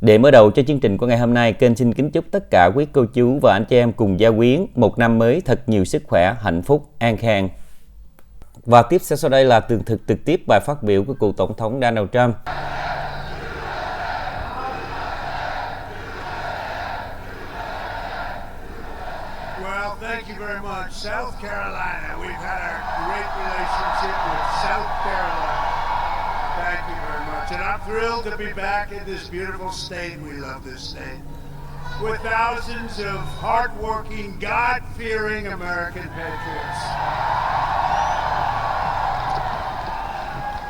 Để mở đầu cho chương trình của ngày hôm nay, kênh xin kính chúc tất cả quý cô chú và anh chị em cùng gia quyến một năm mới thật nhiều sức khỏe, hạnh phúc, an khang. Và tiếp sau đây là tường thuật trực tiếp bài phát biểu của cựu Tổng thống Donald Trump. Well, thank you very much. South Carolina, we've had a great relationship with South Carolina. Thank you very much. And I'm thrilled to be back in this beautiful state. We love this state. With thousands of hardworking, God-fearing American patriots.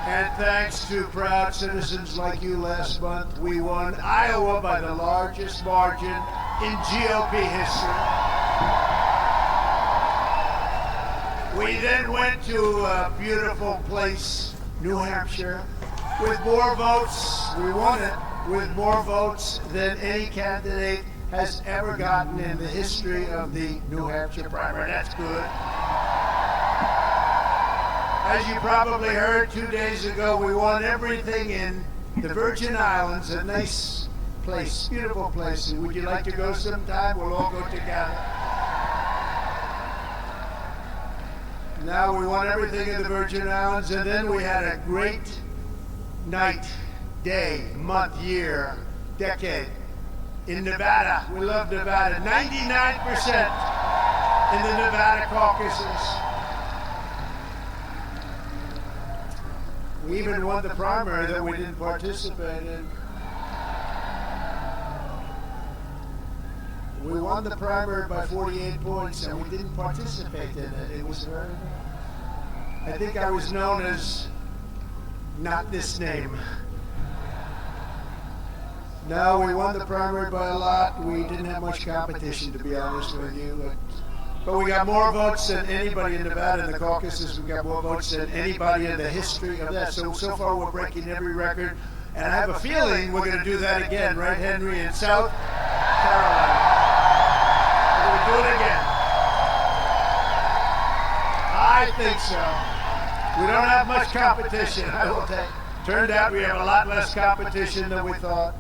And thanks to proud citizens like you last month, we won Iowa by the largest margin in GOP history. We then went to a beautiful place, New Hampshire, with more votes. We won it with more votes than any candidate has ever gotten in the history of the New Hampshire primary. That's good. As you probably heard 2 days ago, we won everything in the Virgin Islands, a nice place, beautiful place. And would you like to go sometime? We'll all go together. Now we won everything in the Virgin Islands, and then we had a great night, day, month, year, decade in Nevada. We love Nevada. 99% in the Nevada caucuses. We even won the primary that we didn't participate in. We won the primary by 48 points and we didn't participate in it. It was very, I think I was known as not this name. No, we won the primary by a lot. We didn't have much competition, to be honest with you. But we got more votes than anybody in Nevada in the caucuses. We got more votes than anybody in the history of that. So far we're breaking every record. And I have a feeling we're going to do that again, right, Henry, in South Carolina. We're going to do it again. I think so. We don't have much competition, I will tell you. Turned out we have a lot less competition than we thought.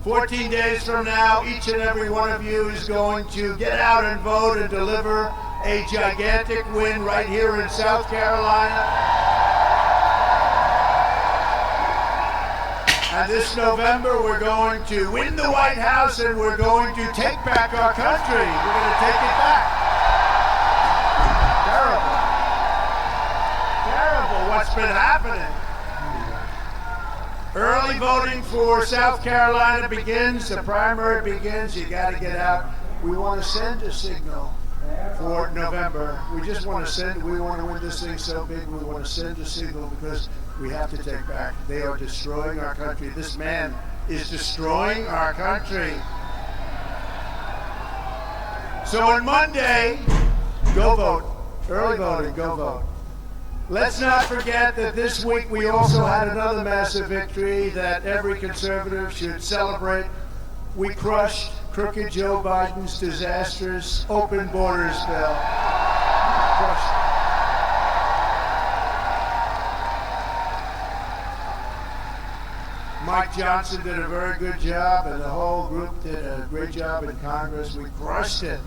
14 days from now, each and every one of you is going to get out and vote and deliver a gigantic win right here in South Carolina. And this November, we're going to win the White House and we're going to take back our country. We're going to take it back. Terrible what's been happening. Early voting for South Carolina begins, the primary begins, you got to get out. We want to send a signal for November. We just want to send, we want to win this thing so big, we want to send a signal because we have to take back. They are destroying our country. This man is destroying our country. So on Monday, go vote. Early voting, go vote. Let's not forget that this week we also had another massive victory that every conservative should celebrate. We crushed crooked Joe Biden's disastrous open borders bill. Crushed it. Mike Johnson did a very good job and the whole group did a great job in Congress. We crushed it.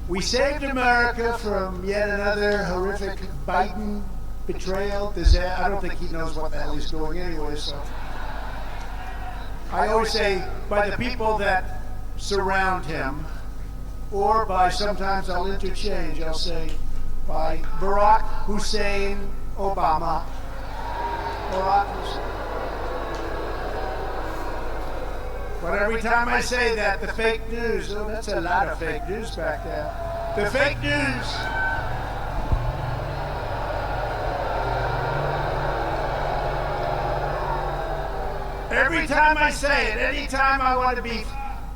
We saved America from yet another horrific Biden betrayal, disaster. I don't think he knows what the hell he's doing anyway, so. I always say by the people that surround him, or by, sometimes I'll interchange, I'll say by Barack Hussein Obama. Barack Hussein. But every time I say that, the fake news, oh, that's a lot of fake news back there. The fake news. Every time I say it, anytime I want to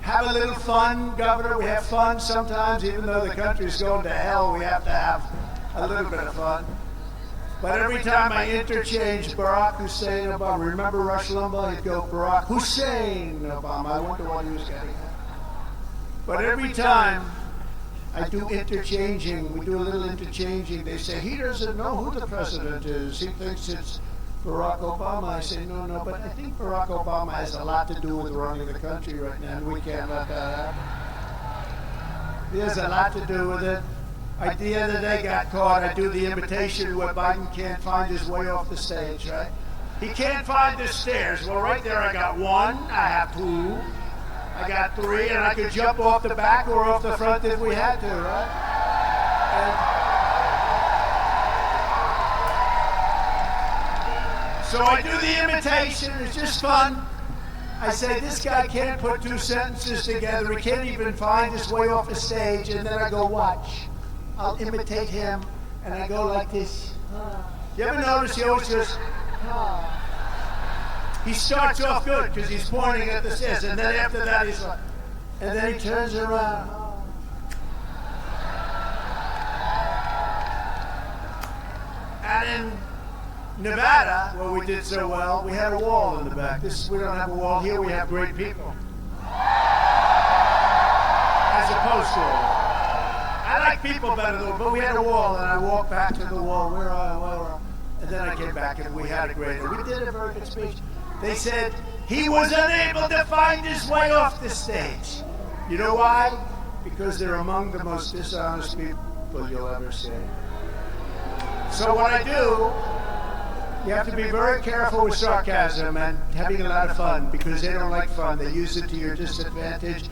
have a little fun, Governor, we have fun sometimes, even though the country's going to hell, we have to have a little bit of fun. But every time I interchange Barack Hussein Obama, remember Rush Limbaugh? He'd go Barack Hussein Obama. I wonder what he was getting at. But every time I do interchanging, we do a little interchanging, they say, he doesn't know who the president is. He thinks it's Barack Obama. I say, no, but I think Barack Obama has a lot to do with running the country right now, and we can't let that happen. He has a lot to do with it. I, the other day, got caught. I do the imitation where Biden can't find his way off the stage, right? He can't find the stairs. Well, right there I got one, I have two, I got three, and I could jump off the back or off the front if we had to, right? And so I do the imitation, it's just fun. I say, this guy can't put two sentences together, he can't even find his way off the stage, and then I go, watch. I'll imitate him, and I go like this. You ever notice he always goes, he starts off good because he's pointing at the stairs, and then after that he's like, and then he turns around. And in Nevada, where we did so well, we had a wall in the back. We don't have a wall here, we have great people. As opposed to a wall. I like people better though, but we had a wall, and I walked back to the wall. Where are I? And then I came back and we had a great, we did a very good speech. They said he was unable to find his way off the stage. You know why? Because they're among the most dishonest people you'll ever see. So what I do, you have to be very careful with sarcasm and having a lot of fun, because they don't like fun. They use it to your disadvantage.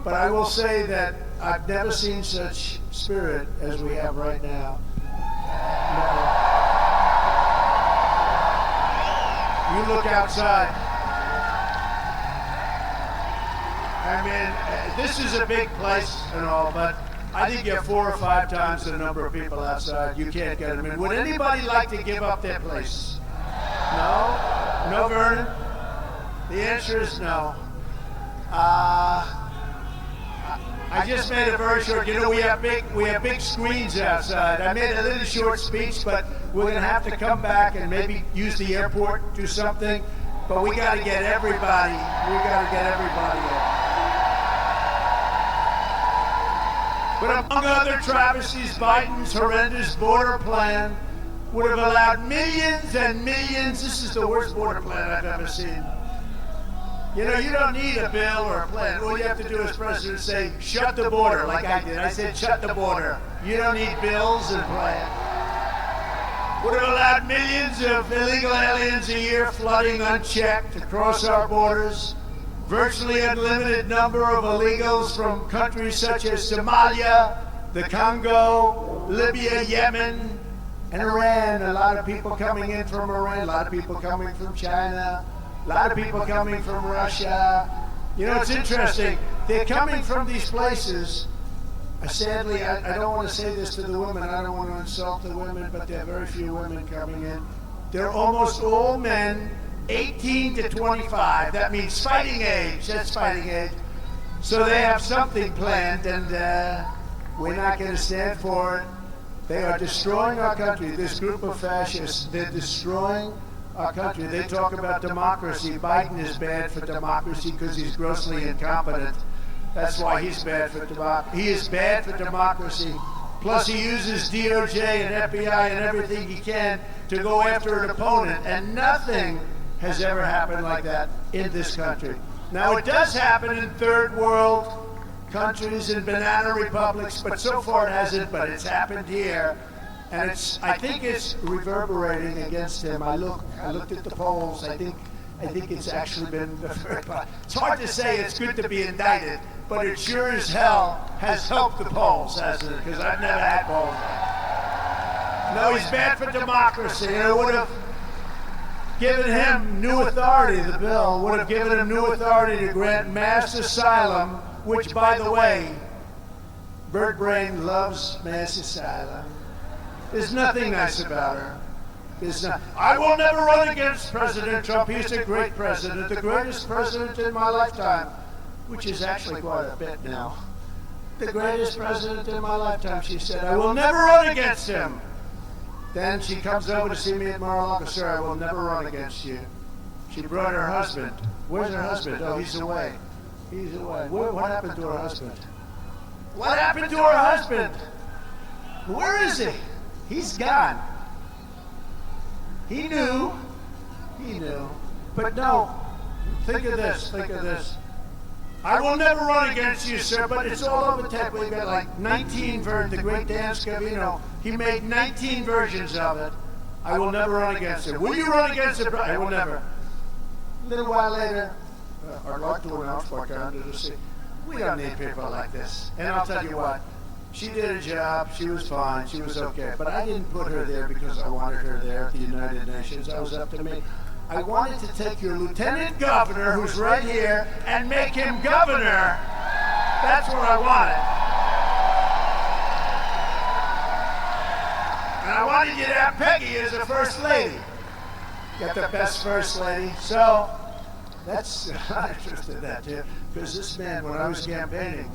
But I will say that I've never seen such spirit as we have right now. Never. You look outside. I mean, this is a big place and all, but I think you have 4 or 5 times the number of people outside. You can't get them in. Would anybody like to give up their place? No? No, Vernon? The answer is no. I just made a very short, you know, we have big screens outside. I made a little short speech, but we're going to have to come back and maybe use the airport, do something. But we got to get everybody. We got to get everybody in. But among other travesties, Biden's horrendous border plan would have allowed millions and millions. This is the worst border plan I've ever seen. You know, you don't need a bill or a plan. All you have to do as president is say, shut the border, like I did. I said, shut the border. You don't need bills and plans. Would have allowed millions of illegal aliens a year flooding unchecked across our borders. Virtually unlimited number of illegals from countries such as Somalia, the Congo, Libya, Yemen, and Iran. A lot of people coming in from Iran, a lot of people coming from China. A lot of people coming from Russia. You know, it's interesting. They're coming from these places. Sadly, I don't want to say this to the women. I don't want to insult the women, but there are very few women coming in. They're almost all men, 18 to 25. That means fighting age. That's fighting age. So they have something planned, and we're not going to stand for it. They are destroying our country. This group of fascists, they're destroying our country. They talk about democracy. Biden is bad for democracy because he's grossly incompetent. That's why he's bad for democracy. He is bad for democracy. Plus he uses DOJ and FBI and everything he can to go after an opponent. And nothing has ever happened like that in this country. Now it does happen in third world countries and banana republics, but so far it hasn't, but it's happened here. And I think it's reverberating against him. I looked at the polls. I think it's actually been it's hard to say it's good to be indicted, but it sure as hell has helped the polls, hasn't it? Because I've never had polls. No, he's bad for democracy. And it would have given him new authority, the bill would have given him new authority to grant mass asylum, which, by the way, Bird Brain loves mass asylum. There's nothing nice about her. I will never run against President Trump. He's a great president, the greatest president in my lifetime, which is actually quite a bit now. The greatest president in my lifetime, she said. I will never run against him. Then she comes over to see me at Mar-a-Lago. Sir, I will never run against you. She brought her husband. Where's her husband? Oh, he's away. He's away. What happened to her husband? What happened to her husband? Where is he? He's gone. He knew He knew. But no, think of this, I will never run against you, sir, but it's all over tape. We've got like 19 versions. The great Dan Scavino, he made 19 versions of it. I will never run against it. Will you run against it? I will never. A little while later, I'd like to announce my candidacy. We don't need people like this. And I'll tell you what, she did a job, she was fine, she was okay. But I didn't put her there because I wanted her there at the United Nations. That was up to me. I wanted to take your lieutenant governor, who's right here, and make him governor. That's what I wanted. And I wanted you to have Peggy as a first lady. Got the best first lady. So, that's, I'm interested in that too. Because this man, when I was campaigning,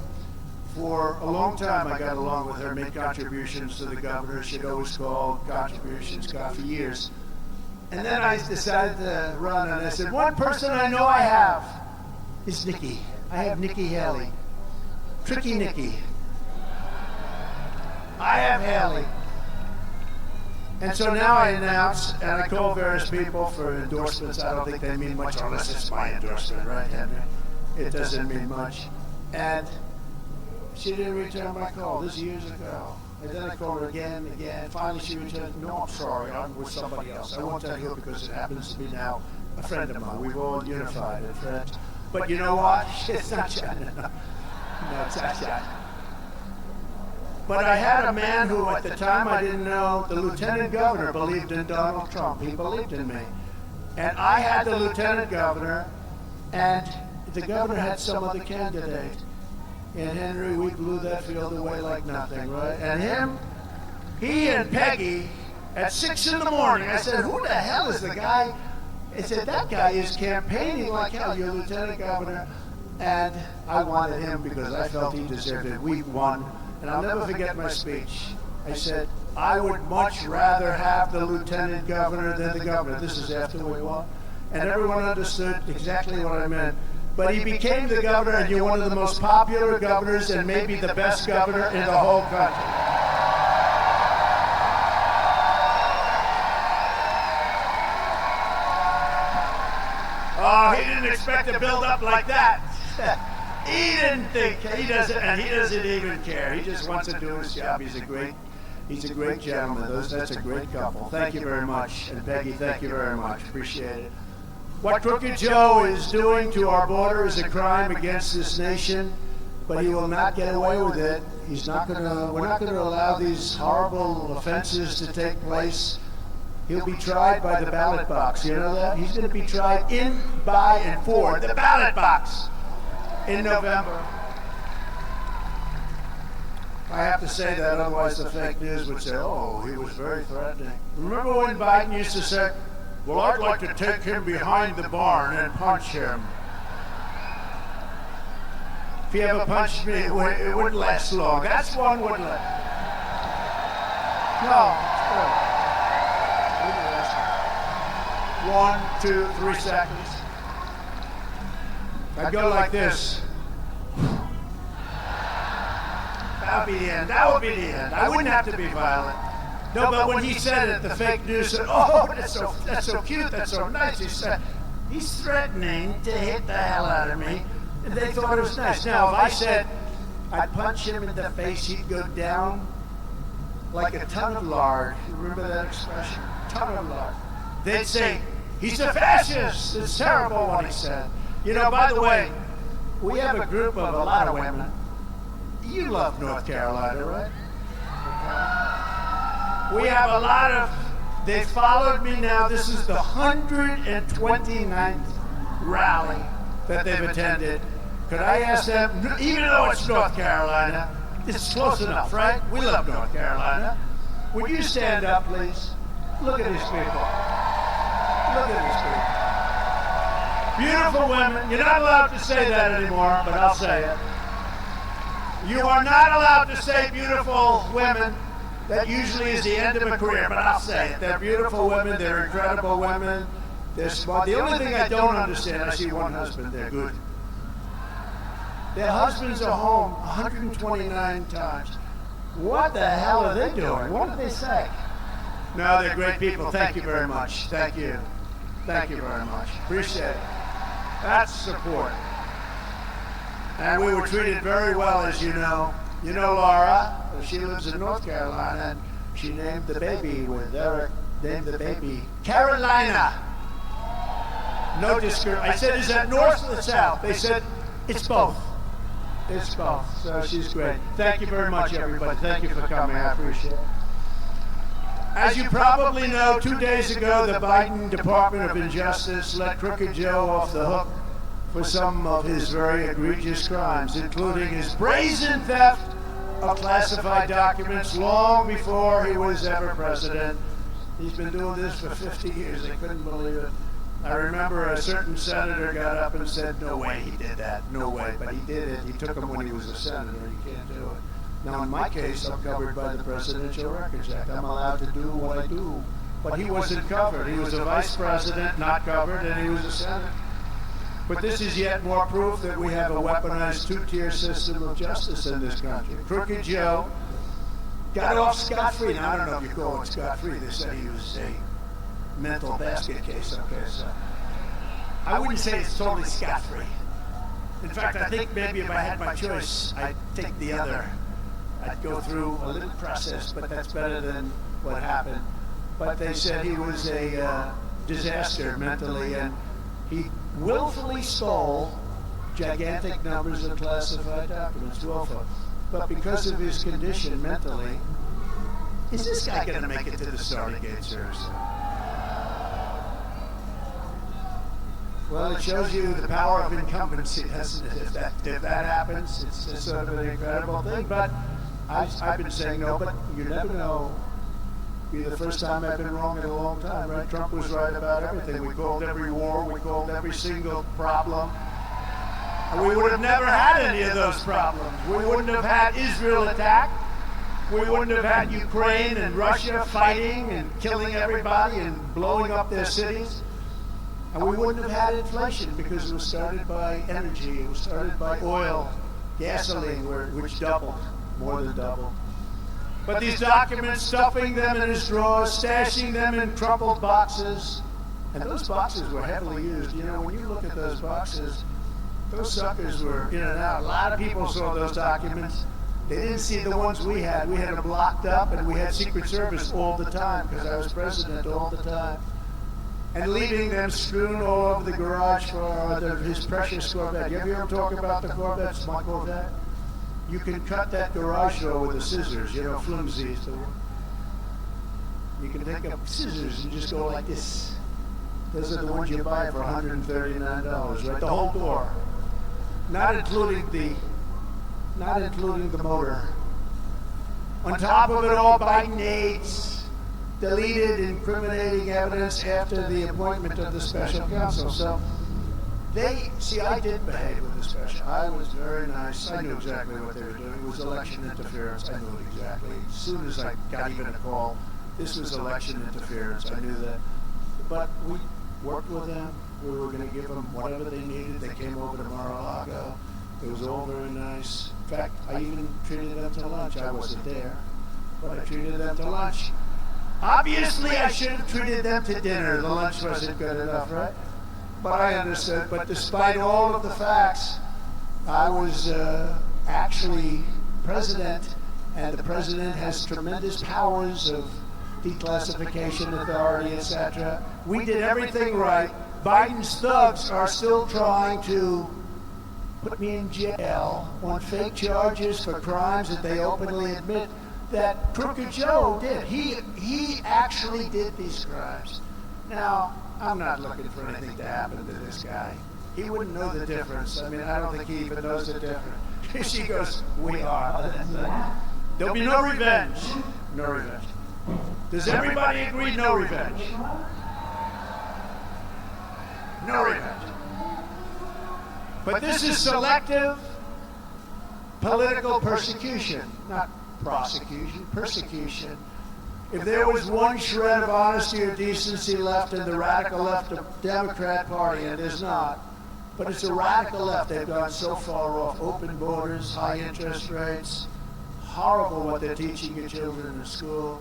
for a long time I got along with her, made contributions to the governor. She'd always call contributions, got for years. And then I decided to run, and I said, one person I know I have is Nikki. I have Nikki Haley. Tricky Nikki. I have Haley. And so now I announce, and I call various people for endorsements. I don't think they mean much unless it's my endorsement, right, Henry? It doesn't mean much. And she didn't return my call. This years ago. And then I called her again. Finally she returned, no, I'm sorry, I'm with somebody else. I won't tell you because it happens to be now a friend of mine. We've all unified as friends. But you know what? It's not China. No, it's not China. But I had a man who, at the time I didn't know, the lieutenant governor believed in Donald Trump. He believed in me. And I had the lieutenant governor, and the governor had some other candidate. And Henry, we blew that field away like nothing, right? And he and Peggy, at 6 in the morning, I said, who the hell is the guy? I said, that guy is campaigning like hell, you're lieutenant governor. And I wanted him because I felt he deserved it. We won. And I'll never forget my speech. I said, I would much rather have the lieutenant governor than the governor. This is after we won. And everyone understood exactly what I meant. But he became the governor, and you're one of the most popular governors and maybe the best governor in the whole country. Oh, he didn't expect to build up like that. He didn't think, he doesn't even care. He just wants to do his job. He's a great gentleman. That's a great couple. Thank you very much. And Peggy, thank you very much. Appreciate it. What Crooked Joe is doing to our border is a crime against this nation, but he will not get away with it. We're not going to allow these horrible offenses to take place. He'll be tried by the ballot box. You know that? He's going to be tried in, by, and for the ballot box in November. I have to say that, otherwise the fake news would say, oh, he was very threatening. Remember when Biden used to say, well, I'd like to take him behind the barn and punch him. If he ever punched me, it wouldn't last long. That's one wouldn't last. No, it's good. 1, 2, 3 seconds. I'd go like this. That would be the end. That would be the end. I wouldn't have to be violent. No, but when he said it, the fake news said, oh, that's so cute, that's so nice. He said, he's threatening to hit the hell out of me. And they thought it was nice. Now, if I said I'd punch him in the face, he'd go down like a ton of lard. You remember that expression? Ton of lard. They'd say, he's a fascist. It's terrible what he said. You know, by the way, we have a group of a lot of women. You love North Carolina, right? We have a lot of, they followed me now. This is the 129th rally that they've attended. Could I ask them, even though it's North Carolina, it's close enough, right? We love North Carolina. Would you stand up, please? Look at these people. Look at these people. Beautiful women. You're not allowed to say that anymore, but I'll say it. You are not allowed to say beautiful women. That usually is the end of a career, but I'll say it. They're beautiful women. They're incredible women. They're smart. The only thing I don't understand, I see one husband. They're good. Their husbands are home 129 times. What the hell are they doing? What did they say? No, they're great people. Thank you very much. Thank you. Thank you very much. Appreciate it. That's support. And we were treated very well, as you know. You know Laura, she lives in North Carolina, and she named the baby with Eric, named the baby Carolina. No discouragement. I said, is that north or the south? They said, it's both. It's both. So she's great. Thank you very much, everybody. Thank you for coming. I appreciate it. As you probably know, 2 days ago, the Biden Department of Injustice let Crooked Joe off the hook for some of his very egregious crimes, including his brazen theft of classified documents long before he was ever president. He's been doing this for 50 years. I couldn't believe it. I remember a certain senator got up and said, no way he did that, no way, but he did it. He took them when he was a senator. You can't do it. Now, in my case, I'm covered by the Presidential Records Act. I'm allowed to do what I do. But he wasn't covered. He was a vice president, not covered, and he was a senator. But this is yet more proof that we have a weaponized two-tier system of justice in this country. Crooked Joe got off scot-free. Now, I don't know if you call it scot-free. They said he was a mental basket case. Okay, so I wouldn't say it's totally scot-free. In fact, I think maybe if I had my choice, I'd take the other. I'd go through a little process, but that's better than what happened. But they said he was a disaster mentally, and he willfully stole gigantic numbers of classified documents, willfully. But because of his condition mentally, is this guy going to make it to the starting gate, seriously? Well, it shows you the power of incumbency, doesn't it? If that happens, it's sort of an incredible thing. But I've been saying no, but you never know. Be the first time I've been wrong in a long time, right? Trump was right about everything. We called every war, we called every single problem. And we would have never had any of those problems. We wouldn't have had Israel attacked. We wouldn't have had Ukraine and Russia fighting and killing everybody and blowing up their cities. And we wouldn't have had inflation because it was started by energy. It was started by oil, gasoline, which doubled, more than doubled. But these documents, stuffing them in his drawers, stashing them in crumpled boxes, and those boxes were heavily used. You know, when you look at those boxes, those suckers were in and out. A lot of people saw those documents. They didn't see the ones we had. We had them locked up, and we had Secret Service all the time because I was president all the time. And leaving them strewn all over the garage for his precious Corvette. You ever hear him talk about the Corvettes, my Corvette? You can cut that garage door with the scissors, you know, flimsy. So you can take up scissors and just go like this. Those are the ones you buy for $139, right? The whole door. Not including the motor. On top of it all, Biden aides deleted incriminating evidence after the appointment of the special counsel. So I did behave with the special. I was very nice. I knew exactly what they were doing. It was election interference. I knew it exactly. As soon as I got even a call, this was election interference. I knew that. But we worked with them. We were going to give them whatever they needed. They came over to Mar-a-Lago. It was all very nice. In fact, I even treated them to lunch. I wasn't there, but I treated them to lunch. Obviously, I should have treated them to dinner. The lunch wasn't good enough, right? But I understood. But despite all of the facts, I was actually president, and the president has tremendous powers of declassification authority, etc. We did everything right. Biden's thugs are still trying to put me in jail on fake charges for crimes that they openly admit that Crooked Joe did. He actually did these crimes. Now, I'm not looking for anything to happen to this guy. He wouldn't know the difference. I mean, I don't think he even knows the difference. She goes, we are. There'll be no revenge. No revenge. Does everybody agree no revenge? No revenge. But this is selective political persecution, not prosecution, persecution. If there was one shred of honesty or decency left in the radical left of Democrat Party, and there's not, but it's a radical left. They've gone so far off. Open borders, high interest rates, horrible what they're teaching your children in school.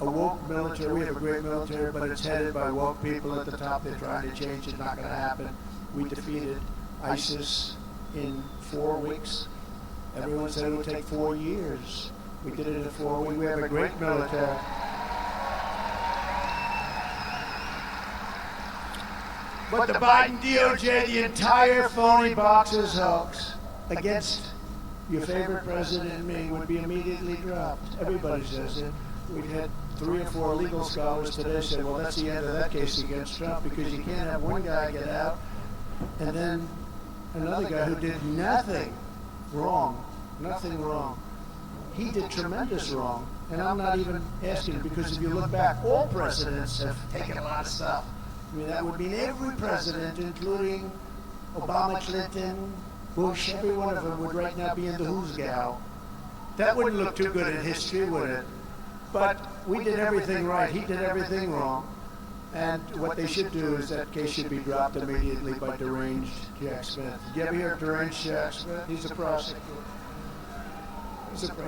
a woke military. We have a great military, but it's headed by woke people at the top. They're trying to change it. Not going to happen. We defeated ISIS in 4 weeks. Everyone said it would take 4 years. We did it in 4 weeks. We have a great military. But the Biden DOJ, the entire phony box is hoax against your favorite president and me would be immediately dropped. Everybody says it. We've had 3 or 4 legal scholars today say, well, that's the end of that case against Trump, because you can't have one guy get out and then another guy who did nothing wrong. Nothing wrong. He did tremendous wrong. And I'm not even asking, because if you look back, all presidents have taken a lot of stuff. I mean, that would mean every president, including Obama, Clinton, Bush, every one of them would right now be in the who's gal. That wouldn't look too good in history, would it? But we did everything right. He did everything wrong. And what they should do is that case should be dropped immediately by deranged Jack Smith. Did you ever hear of deranged Jack Smith? He's a prosecutor.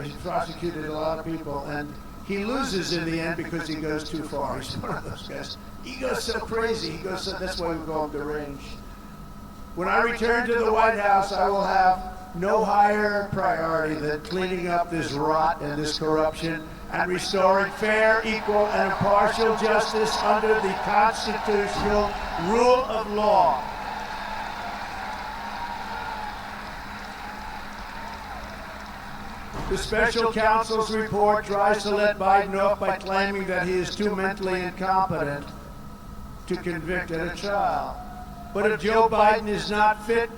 He's prosecuted a lot of people, and he loses in the end because he goes too far. He's one of those guys. He goes so crazy. He goes so. That's why we call him deranged. When I return to the White House, I will have no higher priority than cleaning up this rot and this corruption and restoring fair, equal, and impartial justice under the constitutional rule of law. The special counsel's report tries to let Biden off by claiming that he is too mentally incompetent to convict at a trial. But if Joe Biden is not fit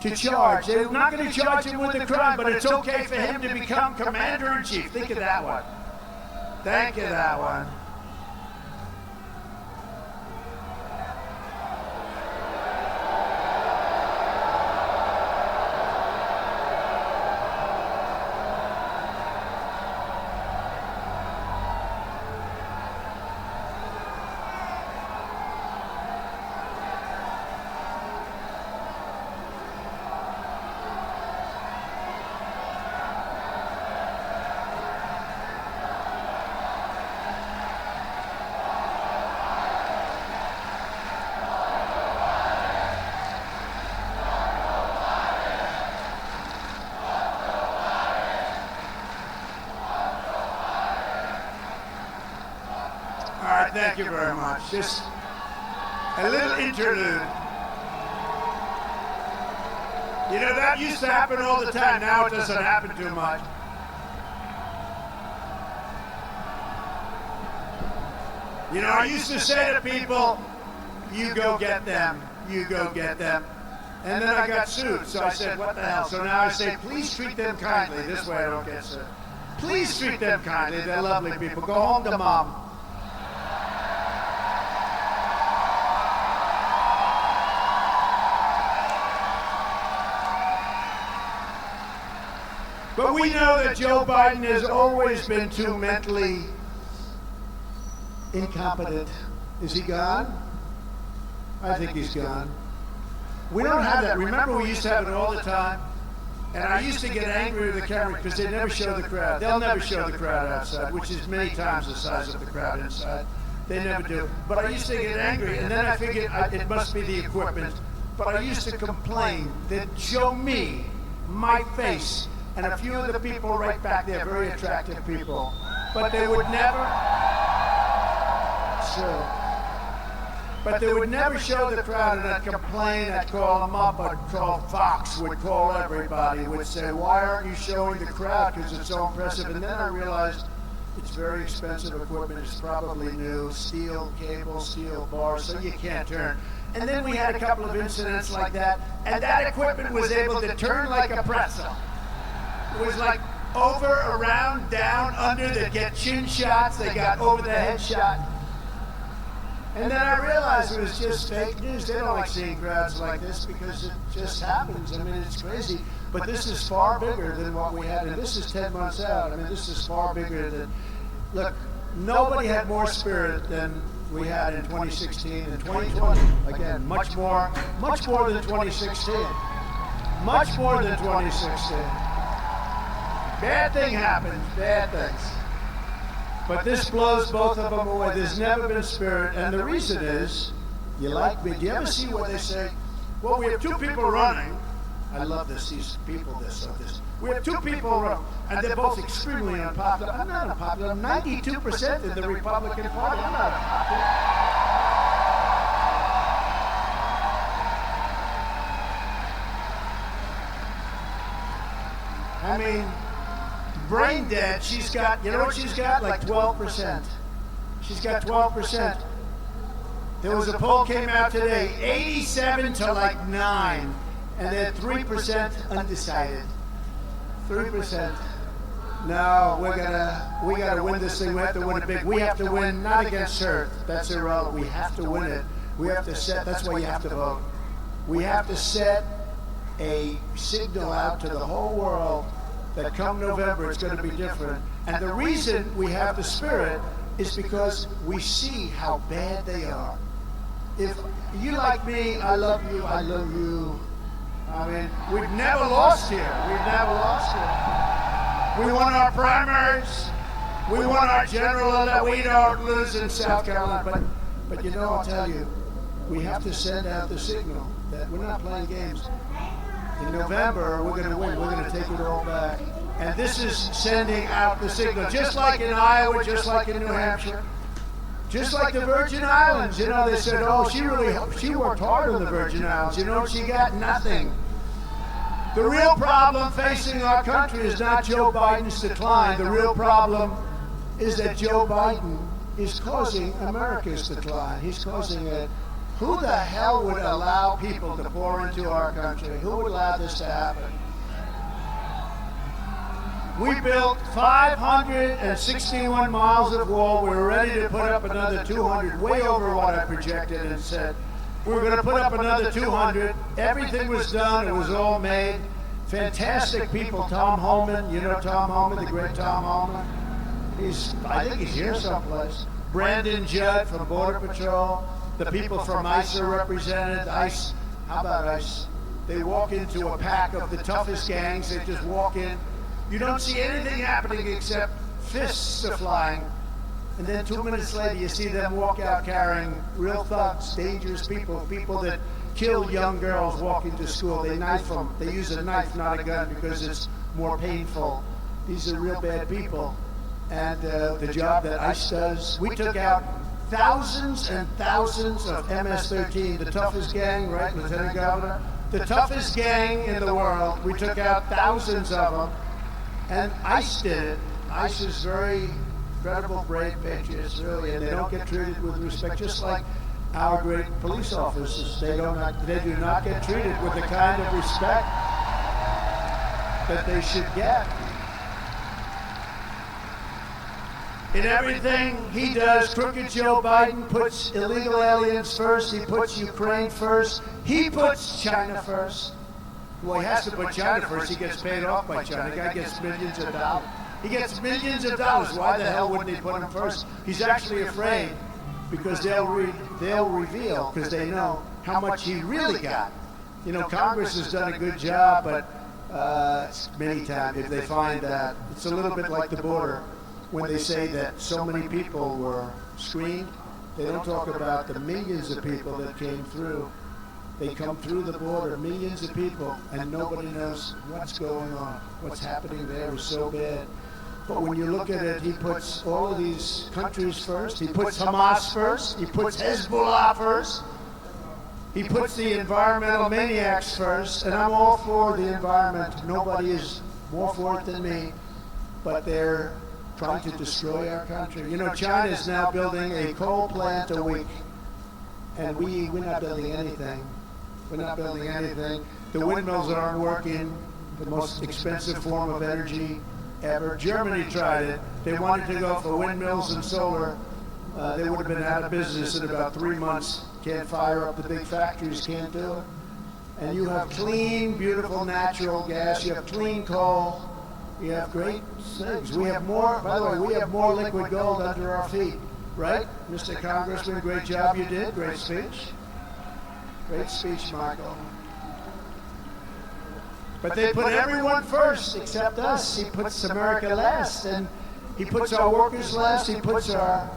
to charge, they're not going to charge him with a crime, but it's okay for him to become commander-in-chief. Think of that one. Thank you, that one. Thank you very much. Just a little interlude. You know, that used to happen all the time. Now it doesn't happen too much. You know, I used to say to people, you go get them, you go get them. And then I got sued, so I said, what the hell? So now I say, please treat them kindly. This way I don't get sued. Please treat them kindly. They're lovely people. Go home to mom. But we know that Joe Biden has always been too mentally incompetent. Is he gone? I think he's gone. We don't have that. Remember, we used to have it all the time? And I used to get angry with the camera because they never show the crowd. They'll never show the crowd outside, which is many times the size of the crowd inside. They never do. But I used to get angry, and then I figured it must be the equipment. But I used to complain that show me, my face, and a few of the people right back there, very attractive people. But they would never, show the crowd, and I'd complain, I'd call them up, I'd call Fox, would call everybody, would say, why aren't you showing the crowd, because it's so impressive. And then I realized it's very expensive equipment, it's probably new, steel cable, steel bars, so you can't turn. And then we had a couple of incidents like that, and that equipment was able to turn like a pretzel. It was like over, around, down, under. They get chin shots. They got over the head shot. And then I realized it was just fake news. They don't like seeing crowds like this because it just happens. I mean, it's crazy. But this is far bigger than what we had. And this is 10 months out. I mean, this is far bigger than... Look, nobody had more spirit than we had in 2016 and 2020. Again, much more than 2016. Much more than 2016. Bad thing happens, bad things. But this blows both of them away. There's never been spirit. And the reason is, you like me. Do you ever see what they say? Well, we have two people running. I love this. These people, this. We have two people running, and they're both extremely unpopular. I'm not unpopular. I'm 92% in the Republican Party. I'm not unpopular. I mean, brain dead, she's got, you know what she's got? Like 12%. She's got 12%. There was a poll came out today, 87 to like 9, and they're 3% undecided. 3%. No, we gotta win this thing. We have to win it big. We have to win, not against her. That's irrelevant. We have to win it. We have to set, that's why you have to vote. We have to set a signal out to the whole world that come November it's going to be different. And the reason we have the spirit is because we see how bad they are. If you like me, I love you, I love you. I mean, we've never lost here. We've never lost here. We won our primaries. We won our general election. We don't lose in South Carolina. But you know, I'll tell you, we have to send out the signal that we're not playing games. In November, we're going to win. We're going to take it all back. And this is sending out the signal, just like in Iowa, just like in New Hampshire, just like the Virgin Islands. You know, they said, oh, she worked hard on the Virgin Islands. You know, she got nothing. The real problem facing our country is not Joe Biden's decline. The real problem is that Joe Biden is causing America's decline. He's causing it. Who the hell would allow people to pour into our country? Who would allow this to happen? We built 561 miles of wall. We were ready to put up another 200, way over what I projected and said. We were going to put up another 200. Everything was done. It was all made. Fantastic people. Tom Homan, you know Tom Homan, the great Tom Homan. I think he's here someplace. Brandon Judd from Border Patrol. The people from ICE are represented. ICE, how about ICE? They walk into a pack of the toughest gangs. They just walk in. You don't see anything happening except fists are flying. And then 2 minutes later, you see them walk out carrying real thugs, dangerous people, people that kill young girls walking to school. They knife them. They use a knife, not a gun, because it's more painful. These are real bad people. And the job that ICE does, we took out thousands and thousands of MS-13, the toughest gang, right, Lieutenant Governor? The toughest gang in the world. We took out thousands of them. And ICE did it. ICE is very credible, brave patriots, really, and they don't get treated with respect, just like our great police officers. They do not get treated with the kind of respect that they should get. In everything he does, crooked Joe Biden puts illegal aliens first, he puts Ukraine first, he puts China first. Well, he has to put China first. He gets paid off by China. The guy gets millions of dollars. He gets millions of dollars. Why the hell wouldn't he put him first? He's actually afraid because they'll reveal, because they know how much he really got. You know, Congress has done a good job, but many times if they find that, it's a little bit like the border. When they say that so many people were screened, they don't talk about the millions of people that came through. They come through the border, millions of people, and nobody knows what's going on. What's happening there is so bad. But when you look at it, he puts all of these countries first. He puts Hamas first. He puts Hezbollah first. He puts the environmental maniacs first. And I'm all for the environment. Nobody is more for it than me. But they're trying to destroy our country. You know, China is now building a coal plant a week. And we're not building anything. We're not building anything. The windmills aren't working. The most expensive form of energy ever. Germany tried it. They wanted to go for windmills and solar. They would have been out of business in about 3 months. Can't fire up the big factories, can't do it. And you have clean, beautiful natural gas. You have clean coal. You have great things. We have more, by the way, we have more liquid gold under our feet, right? Mr. Congressman, great job you did. Great speech. Great speech, Michael. But they put everyone first except us. He puts America last. And He puts our workers last. He puts our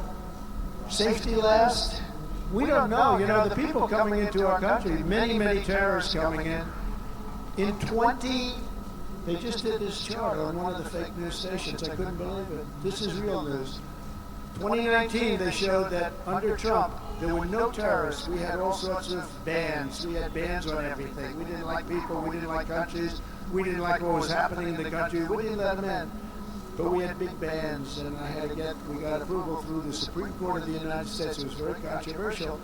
safety last. We don't know. You know, the people coming into our country, many terrorists coming in. In 20, they just did this chart on one of the fake news stations. I couldn't believe it. This is real news. 2019, they showed that under Trump, there were no terrorists. We had all sorts of bans. We had bans on everything. We didn't like people. We didn't like countries. We didn't like what was happening in the country. We didn't let them in. But we had big bans, and we got approval through the Supreme Court of the United States. It was very controversial.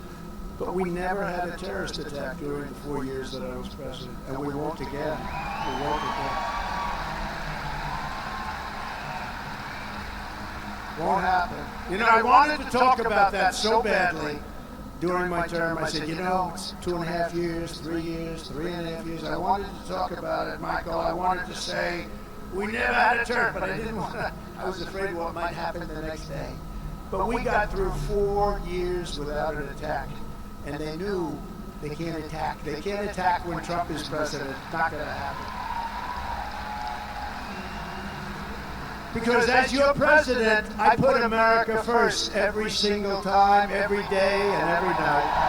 But we never had a terrorist attack during the 4 years that I was president. And we won't again. We won't again. Won't happen. You know, I wanted to talk about that so badly during my term. I said, you know, it's 2.5 years, 3 years, 3.5 years. I wanted to talk about it, Michael. I wanted to say, we never had a term, but I didn't want to. I was afraid what might happen the next day. But we got through 4 years without an attack. And they knew they can't attack. They can't attack when Trump is president. It's not going to happen. Because as your president, I put America first every single time, every day, and every night.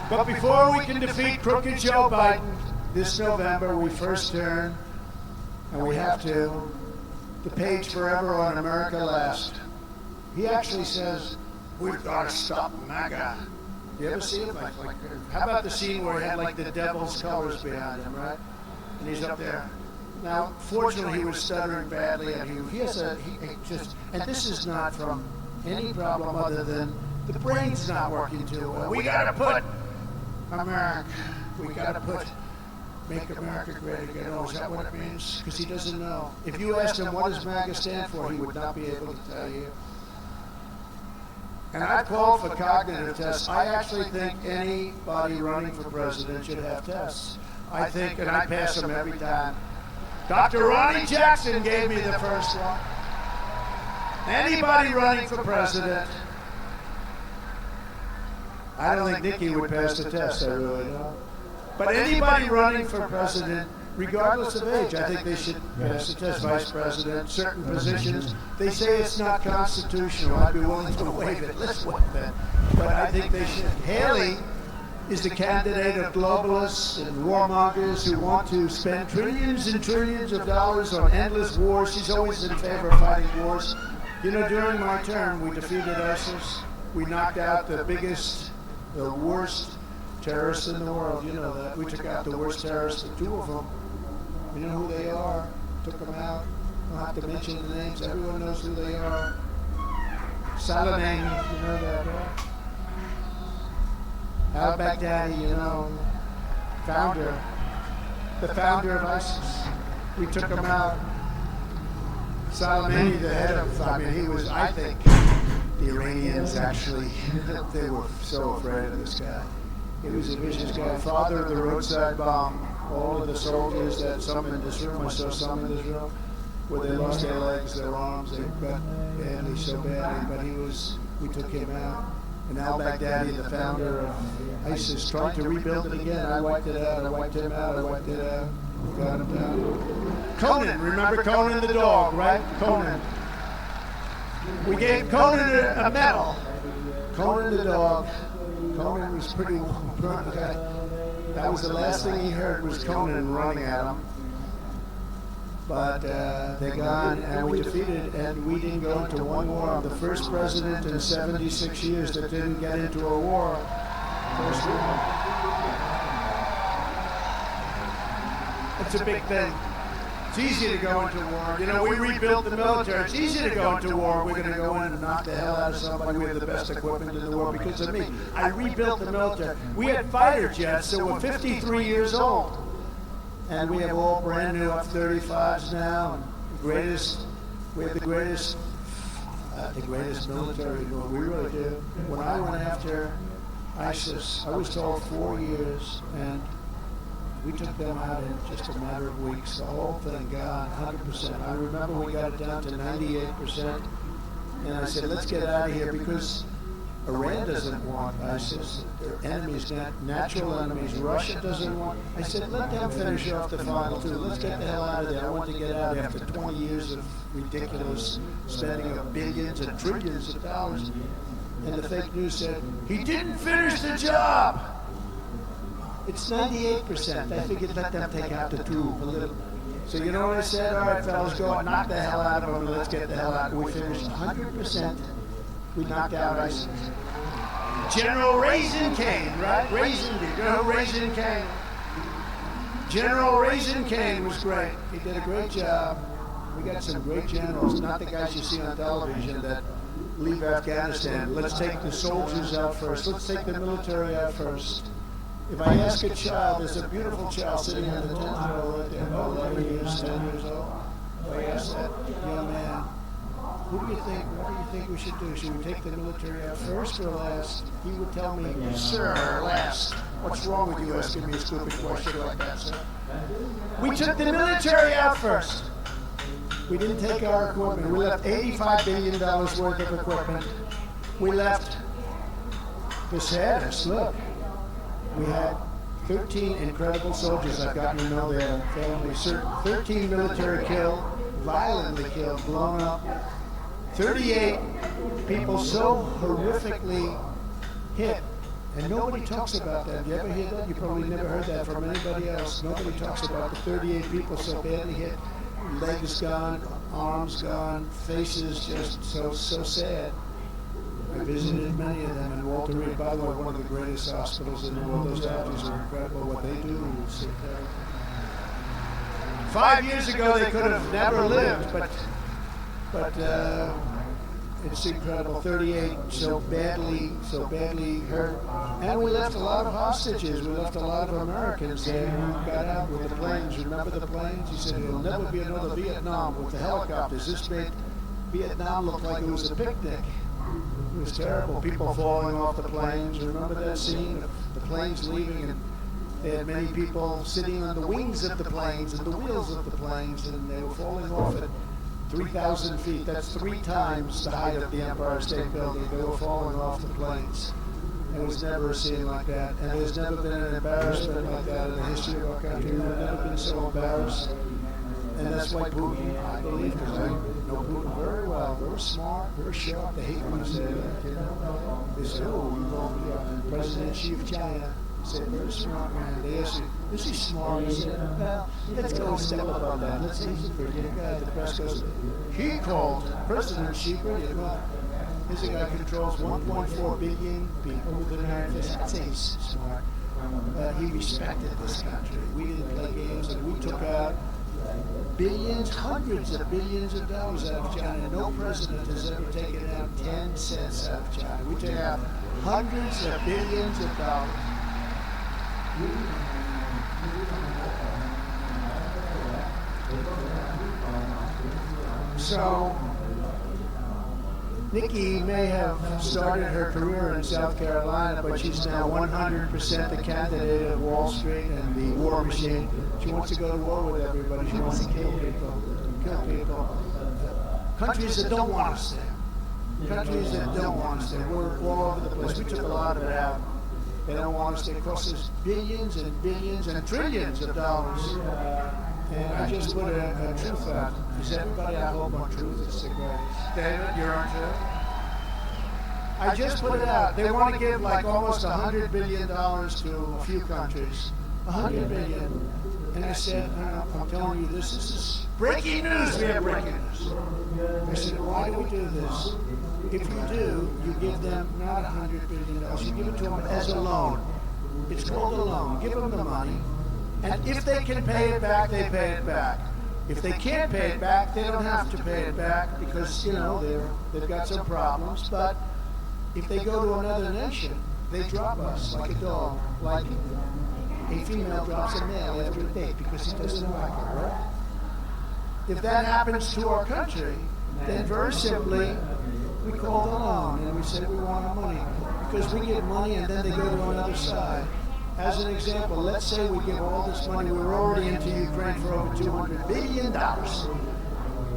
But before we can defeat crooked Joe Biden this November, we first turn, and we have to, the page forever on America last. He actually says, we've got to stop MAGA. You ever see it? Like, how about the scene where he had like the devil's colors behind him, right? And he's up there. Now, fortunately, he was stuttering badly, and he just, and this is not from any problem other than the brain's not working too well. We got to put America. We got to make America great again. Oh, is that what it means? Because he doesn't know. If you asked him what does MAGA stand for, he would not be able to tell you. And I've called for cognitive tests. I actually think anybody running for president should have tests. I think, and I pass them every time. Dr. Ronnie Jackson gave me the first one. Anybody running for president. I don't think Nikki would pass the test, I really don't. But anybody running for president, regardless of age, I think they should pass the test. Vice president, certain positions. They say it's not constitutional. I'd be willing to waive it. Let's waive it. But I think they should. Haley is the candidate of globalists and warmongers who want to spend trillions and trillions of dollars on endless wars. She's always in favor of fighting wars. You know, during my term, we defeated ISIS. We knocked out the worst terrorists in the world. You know that. We took out the worst terrorists, the 2 of them. You know who they are. Took them out. Don't have to mention the names. Everyone knows who they are. Soleimani, you know that, right? Al-Baghdadi, you know, the founder of ISIS. We took him out. Soleimani, the head of, he was, I think, the Iranians actually, they were so afraid of this guy. He was a vicious guy, father of the roadside bomb. All of the soldiers that some in this room, I saw some in this room, where they lost their legs, their arms, they got badly, so badly, but we took him out. And al-Baghdadi, the founder of ISIS, tried to rebuild it again. I wiped it out, I wiped him out, I wiped it out, got him down. Conan, remember Conan the dog, right? Conan. We gave Conan a medal. Conan the dog. Conan was pretty well guy. That was the last thing he heard was Conan running at him. But they're gone, and we defeated, and we didn't go into one war. I'm the first president in 76 years that didn't get into a war. First war. It's a big thing. It's easy to go into war. You know, we rebuilt the military. It's easy to go into war. We're going to go in and knock the hell out of somebody. We have the best equipment in the world because of me. I rebuilt the military. We had fighter jets that were 53 years old. And we have all brand new F-35s now. We have the greatest military in the world. We really do. When I went after ISIS, I was told 4 years, and we took them out in just a matter of weeks. The whole thing gone, 100%. I remember we got it down to 98%. And I said, let's get out of here, because Iran doesn't want ISIS. Their enemies, natural enemies. Russia doesn't want. I said, let them finish off the final two. Let's get the hell out of there. I want to get out after 20 years of ridiculous spending of billions and trillions of dollars. And the fake news said, he didn't finish the job. It's 98%. I figured let them take out the tube a little. So you know what I said? All right, fellas, go and knock the hell out of them. Let's get the hell out. We finished 100%. We knocked out ISIS. General Raisin Cane, right? Raisin, you know Raisin Cane? General Raisin Cane was great. He did a great job. We got some great generals, not the guys you see on television that leave Afghanistan. Let's take the soldiers out first. Let's take the military out first. If I ask a child, there's a beautiful child sitting on the 10th row right there, about 11 years, 10 years old. If I ask that young man, what do you think we should do? Should we take the military out first or last? He would tell me, sir, last. What's wrong with you asking me a stupid question like that, sir? We took the military out first. We didn't take our equipment. We left $85 billion worth of equipment. We left the saddest. Look, we had 13 incredible soldiers. I've gotten to know their families. 13 military killed, violently killed, blown up. 38 people so horrifically hit. And nobody talks about that. You ever hear that? You probably never heard that from anybody else. Nobody talks about the 38 people so badly hit. Legs gone, arms gone, faces just so sad. I visited many of them in Walter Reed. By the way, one of the greatest hospitals in the world. Those doctors are incredible. What they do is incredible. 5 years ago, they could have never lived, but it's incredible. 38 so badly hurt. And we left a lot of hostages. We left a lot of Americans there who got out with the planes. Remember the planes? He said, there'll never be another Vietnam with the helicopters. This made Vietnam look like it was a picnic. It was terrible. People falling off the planes. Remember that scene of the planes leaving, and they had many people sitting on the wings of the planes and the wheels of the planes, and they were falling off at 3,000 feet. That's 3 times the height of the Empire State Building. They were falling off the planes. There was never a scene like that. And there's never been an embarrassment like that in the history of our country. We've never been so embarrassed. And that's why Putin, I believe, because I know Putin very well, very smart, very sharp. They hate when I say that, you know. They say, oh, you know, President Xi of China. I said, very smart man. They asked me, is he smart? I said, well, let's go a step above that. Let's say he's a brilliant guy. The press goes, he called President Xi brilliant. Well, he's a guy who controls 1.4 billion people with the United States. I'd say he's smart. He respected this country. We didn't play games, and we took out billions, hundreds of billions of dollars out of China. No president has ever taken out 10 cents out of China. We took out hundreds of billions of dollars. So, Nikki may have started her career in South Carolina, but she's now 100% the candidate of Wall Street and the war machine. She wants to go to war with everybody. She wants to kill people. Countries that don't want us there. Countries that don't want us there. We're all over the place. We took a lot of it out. They don't want us there. It costs us billions and billions and trillions of dollars. And I just put a truth out. Is everybody I hope on truth? It's the greatest. David, you're on truth? I just put it out. They want to give like almost $100 billion to a few countries. $100 billion. And I said, I'm telling you this is breaking news. We have breaking news. I said, why do we do this? If you do, you give them not $100 billion. You give it to them as a loan. It's called a loan. Give them the money. And if they can pay it back, they pay it back. If they can't pay it back, they don't have to pay it back because, you know, they've got some problems. But if they go to another nation, they drop us like a dog, like a female drops a male after a date because he doesn't like her, right? If that happens to our country, then very simply, we call the loan and we say we want our money because we get money and then they go to another side. As an example, let's say we give all this money, we're already into Ukraine for over $200 billion.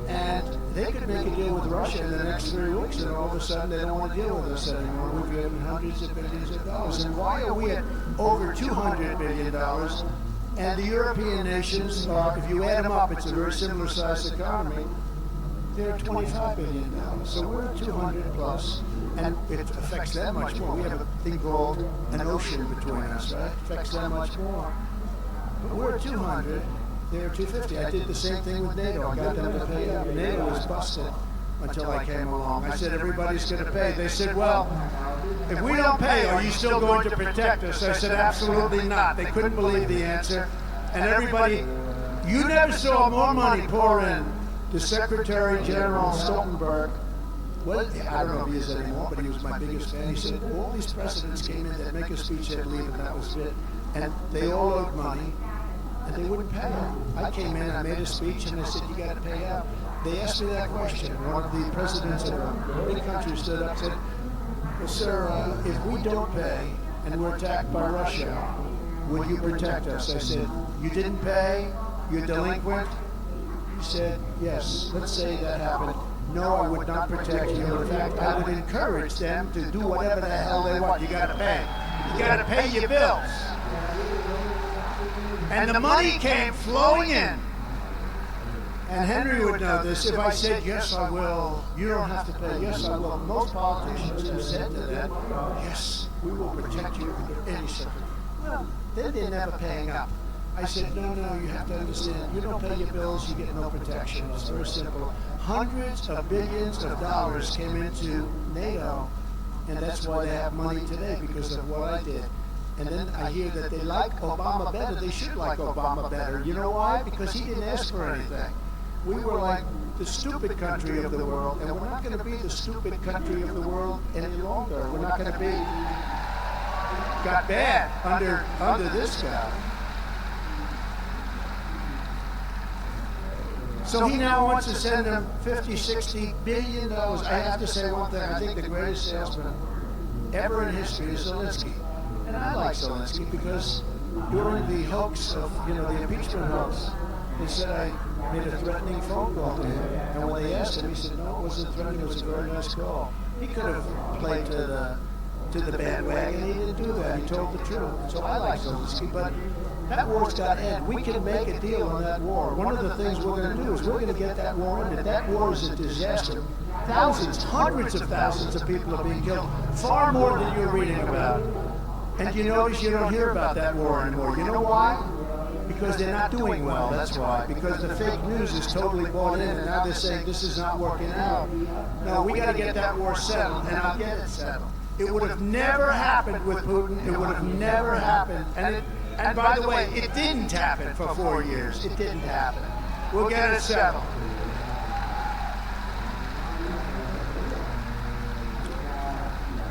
And they could make a deal with Russia in the next 3 weeks, and all of a sudden they don't want to deal with us anymore. We've given hundreds of billions of dollars. And why are we at over $200 billion? And the European nations are, if you add them up, it's a very similar sized economy. They're $25 billion. So we're at 200 plus. And it affects them much more. We have a thing called an ocean between us, right? It affects them much more. But we're at 200. They're 250. I did the same thing with NATO. I got them to pay up. NATO was busted until I came along. I said, everybody's going to pay. They said, well, if we don't pay, are you still going to protect us? I said, absolutely not. They couldn't believe the answer. And everybody, you never saw more money pour in. The Secretary General Stoltenberg, well, I don't know if he is anymore, but he was my biggest fan. He said, all these presidents came in, they'd make a speech, they'd leave, and that was it. And they all owed money. And they wouldn't pay out. I came in, I made a speech, and I said, you got to pay out. They asked me that question. One of the presidents of a big country stood up and said, well, sir, if we don't pay and we're attacked by Russia, would you protect us? I said, you didn't pay? You're delinquent? He said, yes. Let's say that happened. No, I would not protect you. In fact, I would encourage them to do whatever the hell they want. You got to pay. You got to pay your bills. And the money came flowing in. And Henry would know this. If I said, yes, I will, you don't have to pay. Yes, I will. Most politicians have said to them, yes, we will protect you under any circumstance. Well, then they're never paying up. I said, no, you have to understand. You don't pay your bills, you get no protection. It's very simple. Hundreds of billions of dollars came into NATO, and that's why they have money today, because of what I did. And then I hear that they like Obama better. They should like Obama better. You know why? Because he didn't ask for anything. We were like the stupid country of the world, and we're not going to be the stupid country of the world any longer. We're not going to be got bad under this guy. So he now wants to send them $50, $60 billion. I have to say one thing. I think the greatest salesman ever in history is Zelensky. And I like Zelensky because during the hoax of, the impeachment hoax, they said I made a threatening phone call to him. And when they asked him, he said, no, it wasn't threatening, it was a very nice call. He could have played to the bandwagon. He didn't do that. He told the truth. So I like Zelensky, but that war's got to end. We can make a deal on that war. One of the things we're going to do is we're going to get that war ended. That war is a disaster. Thousands, hundreds of thousands of people are being killed, far more than you're reading about. And you notice you don't hear about that war anymore. You know why? Because they're not doing well, that's why. Because the fake news is totally bought in, and now they're saying this is not working out. No, we got to get that war settled, and I'll get it settled. It would have never happened with Putin. It would have never happened. And by the way, it didn't happen for 4 years. It didn't happen. We'll get it settled.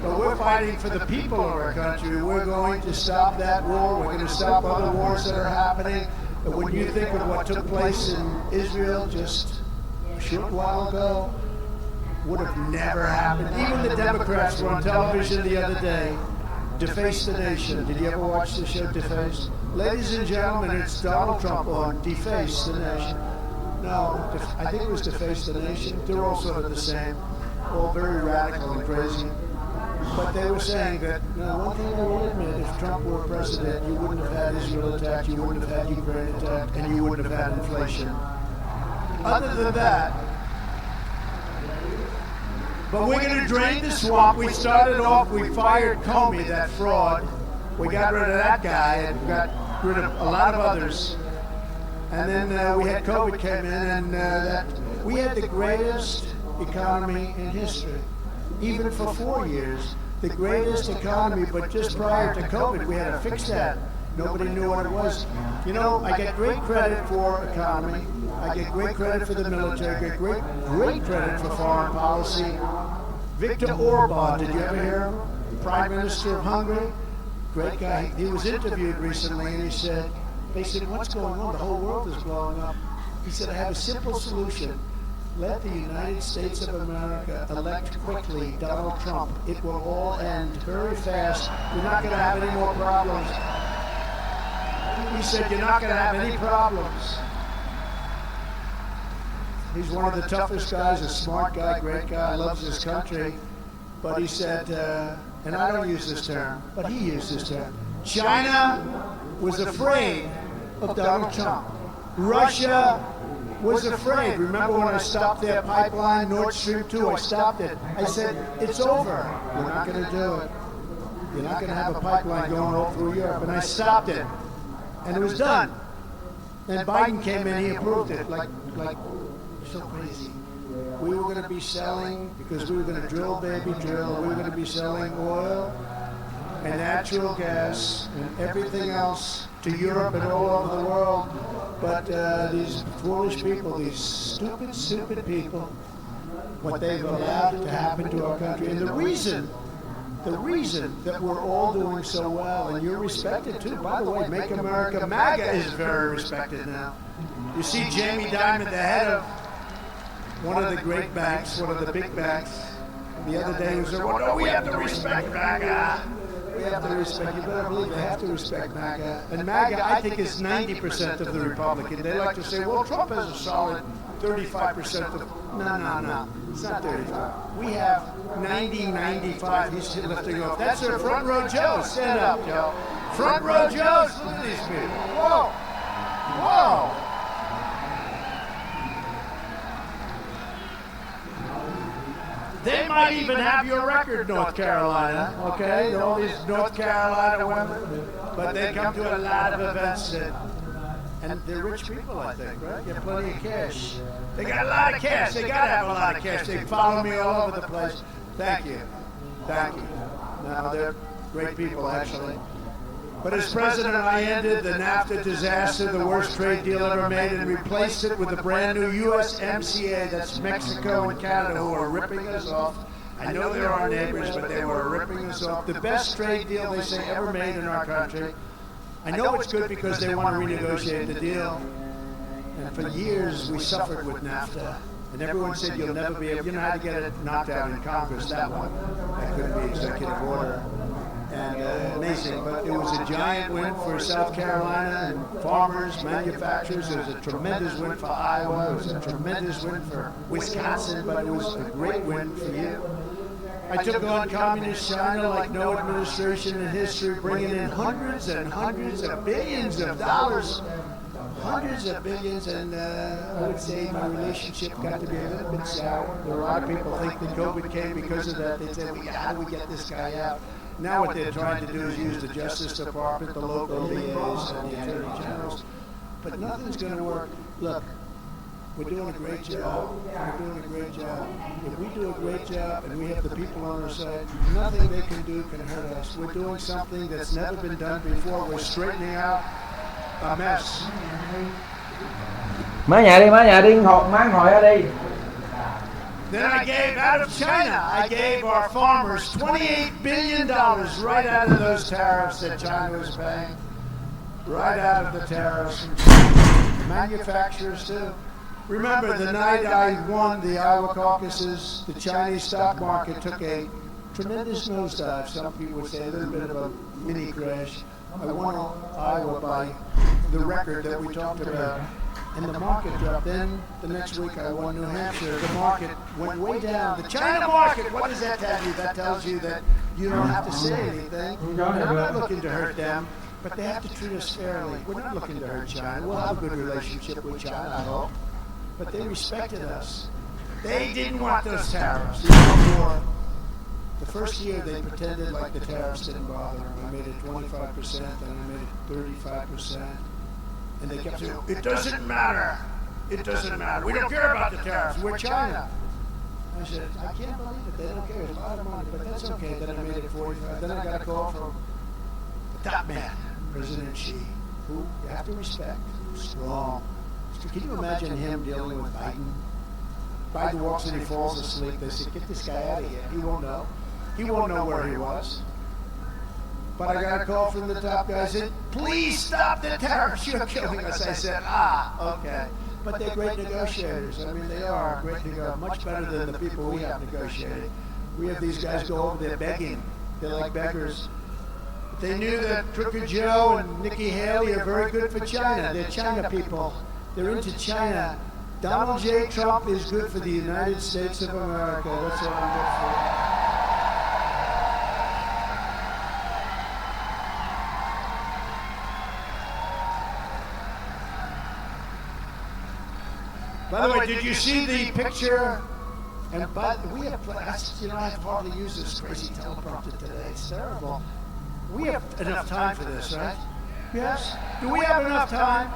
But we're fighting for the people of our country. We're going to stop that war. We're going to stop other wars that are happening. But when you think of what took place in Israel just a short while ago, would have never happened. Even the Democrats were on television the other day. Deface the Nation. Did you ever watch the show Deface? Ladies and gentlemen, it's Donald Trump on Deface the Nation. No, I think it was Deface the Nation. They're all sort of the same. All very radical and crazy. But they were saying that, one thing I will admit, if Trump were president, you wouldn't have had Israel attacked, you wouldn't have had Ukraine attacked, and you wouldn't have had inflation. Other than that, but we're going to drain the swamp. We started off, we fired Comey, that fraud. We got rid of that guy and got rid of a lot of others. And then we had COVID came in, and we had the greatest economy in history. Even for 4 years, the greatest economy, but just prior to COVID, we had to fix that. Nobody knew what it was. I get great credit for economy. I get great credit for the military. I get great credit for foreign policy. Viktor Orban, did you ever hear him? Prime Minister of Hungary. Great guy. He was interviewed recently, and they said, what's going on? The whole world is blowing up. He said, I have a simple solution. Let the United States of America elect quickly Donald Trump. It will all end very fast. We're not going to have any more problems. He said, you're not going to have any problems. He's one of the toughest guys, a smart guy, great guy, loves his country. But he said, and I don't use this term, but he used this term, China was afraid of Donald Trump. Russia was afraid. Remember when I stopped their pipeline, Nord Stream 2, I stopped it. I said, it's over. You're not going to do it. You're not going to have a pipeline going all through Europe. And I stopped it. And it was done. Then Biden came in, he approved it, like so crazy. We were going to be selling, because we were going to drill, baby, drill. We were going to be selling oil and natural gas and everything else to Europe and all over the world. But these foolish people, these stupid people, what they've allowed to happen to our country. And the reason that we're all doing so well, and you're respected too. By the way, Make America MAGA is very respected now. You see Jamie Dimon, the head of one of the great banks, one of the big banks, the other day was there, well, no, we have to respect MAGA. We have to respect, you better believe they have to respect MAGA. And MAGA, I think, is 90% of the Republican. They like to say, well, Trump has a solid 35% of, no, it's not 35. We have 90, 95, he's lifting off. That's their front row Joe. Stand up, Joe. Front row Joes, look at these people. Whoa. They might even have your record, North Carolina, okay? All these North Carolina women. But they come to a lot of events, and they're rich people, I think, right? They have plenty of cash. They got a lot of cash. They got to have a lot of cash. They follow me all over the place. Thank you. No, they're great people, actually. But as president, I ended the NAFTA disaster, the worst trade deal ever made, and replaced it with a brand new USMCA. That's Mexico and Canada, who are ripping us off. I know they're our neighbors, but they were ripping us off. The best trade deal, they say, ever made in our country. I know it's good because they want to renegotiate the deal. And for years, we suffered with NAFTA. And everyone said, you'll never be able, you know how to get it knocked out in Congress, that one. That couldn't be executive order. And amazing, but it was a giant win for South Carolina and farmers, manufacturers. It was a tremendous win for Iowa. It was a tremendous win for Wisconsin, but it was a great win for you. I took on communist China like no administration in history, bringing in hundreds and hundreds of billions of dollars. Hundreds of billions, and I would say my relationship got to be a little bit sour. There are a lot of people think that COVID came because of that. They say, well, how do we get this guy out? Now what they're trying to do is use the Justice Department, the local DAs, and the Attorney Generals. But nothing's going to work. Look, we're doing a great job. If we do a great job and we have the people on our side, nothing they can do can hurt us. We're doing something that's never been done before. We're straightening out a mess. Má nhà đi, mang hỏi ra đi. Then I gave, out of China, I gave our farmers $28 billion right out of those tariffs that China was paying. Right out of the tariffs. Manufacturers too. Remember, the night I won the Iowa caucuses, the Chinese stock market took a tremendous nosedive. Some people would say a little bit of a mini crash. I won Iowa by the record that we talked about. And the market dropped. Then the next week I won New Hampshire. The market went way down. The China market, what does that tell you? That tells you that you don't have to say anything. And I'm not looking to hurt them, but they have to treat us fairly. We're not looking to hurt China. We'll have a good relationship with China, I hope. But they respected us. They didn't want those tariffs. The first year they pretended like the tariffs didn't bother them. I made it 25%, then I made it 35%. And they kept saying, it doesn't matter. It doesn't matter. We don't care about the tariffs. We're China. I said, I can't believe it. They don't care. It's a lot of money, but that's okay. Then I made it 45. Then I got a call from the top man, President Xi, who you have to respect. Strong. Can you imagine him dealing with Biden? Biden walks in, he falls asleep. They say, get this guy out of here. He won't know. He won't know where he was. But I got a call from the top guy. I said, please stop the tariffs. You're killing us. I said, okay. But they're great negotiators. I mean, they are great negotiators. Much better than the people we have negotiating. We have these guys go over there begging. They're like beggars. But they knew that Crooked Joe and Nikki Haley are very good for China. They're China people. They're into China. Donald J. Trump is good for the United States of America. That's what I'm good for. By the way, did you see the picture? And we have, I have hardly used this crazy teleprompter today. It's terrible. We have enough time for this, right? Yes? Do we have enough time?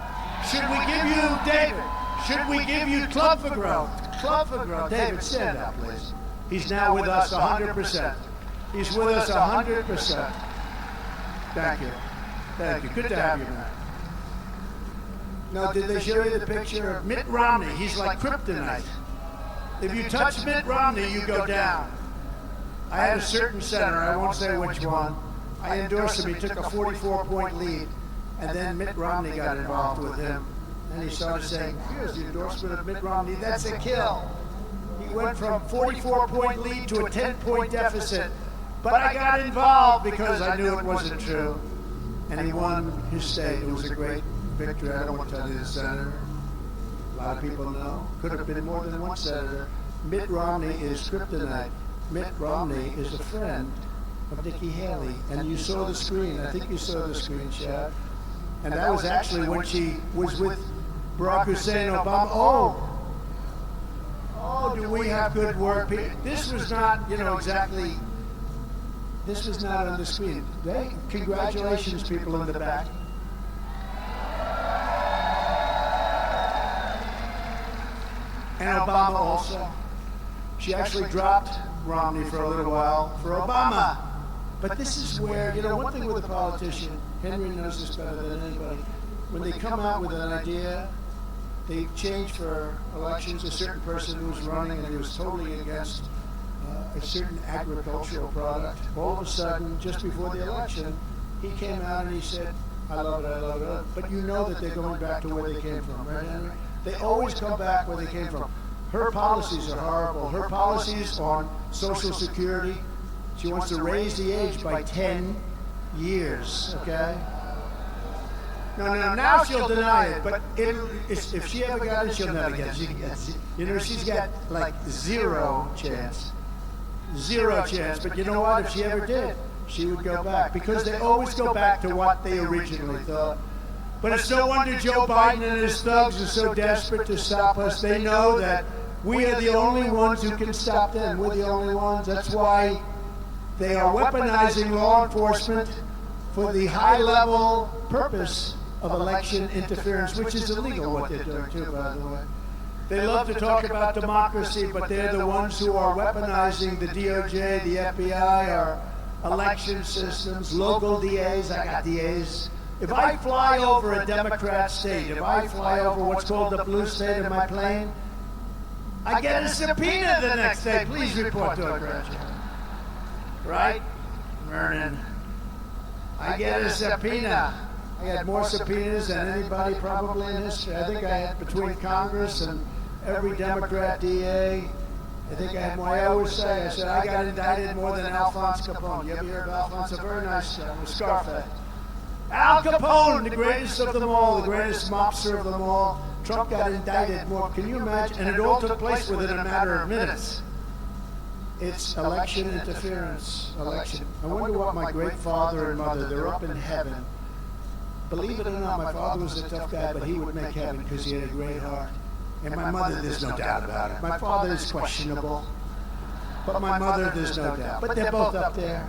Should we give you, David, should we give you Club for Growth? Club for Growth. David, stand up, please. He's now with us 100%. He's with us 100%. Thank you. Thank you. Good to have you, man. Now, did they show you the picture of Mitt Romney? He's like kryptonite. If you touch Mitt Romney, you go down. I had a certain senator, I won't say which one. I endorsed him. He took a 44-point lead, and then Mitt Romney got involved with him. And he started saying, here's the endorsement of Mitt Romney. That's a kill. He went from 44-point lead to a 10-point deficit. But I got involved because I knew it wasn't true. And he won his state. It was a great victory. I don't want to tell you the senator. A lot of people know. Could have been more than one senator. Mitt Romney is kryptonite. Mitt Romney is a friend of Nikki Haley. And you saw the screen. I think you saw the screen, Chad. And that was actually when she was with Barack Hussein Obama. Oh, do we have good work? This was not, exactly, this was not on the screen. Congratulations, people in the back. And Obama also. She actually dropped Romney for a little while for Obama. But this is where, one thing with a politician, Henry knows this better than anybody, when they come out with an idea, they change for elections. A certain person who was running and he was totally against a certain agricultural product. All of a sudden, just before the election, he came out and he said, I love it, I love it, I love it. But you know that they're going back to where they came from, right, Henry? They always come back where they came from. Her policies are horrible. Her policies on Social Security, she wants to raise the age by 10 years, okay? No, now she'll deny it, but if she ever got it, she'll never get it. She's got like zero chance. Zero chance, but you know what? If she ever did, she would go back, because they always go back to what they originally thought. But it's no wonder Joe Biden and his thugs are so desperate to stop us. They know that we are the only ones who can stop them. We're the only ones. That's why they are weaponizing law enforcement for the high-level purpose of election interference, which is illegal what they're doing too, by the way. They love to talk about democracy, but they're the ones who are weaponizing the DOJ, the FBI, our election systems, local DAs. I got DAs. If I fly over a Democrat state, if I fly over what's called the blue state in my plane, I get a subpoena the next day. Please report to a grand jury. Right? Vernon. I get a subpoena. I had more subpoenas than anybody probably in history. I think I had between Congress and every Democrat DA. I think I had more. I always say, I said, I got indicted more than Alphonse Capone. You ever hear of Alphonse? A very nice guy with Scarface. Al Capone, the greatest of them all, the greatest mobster of them all. Trump got indicted more. Can you imagine? And it all took place within a matter of minutes. It's election interference. Election. I wonder what my great father and mother, they're up in heaven. Believe it or not, my father was a tough guy, but he would make heaven because he had a great heart. And my mother, there's no doubt about it. My father is questionable, but my mother, there's no doubt. But they're both up there.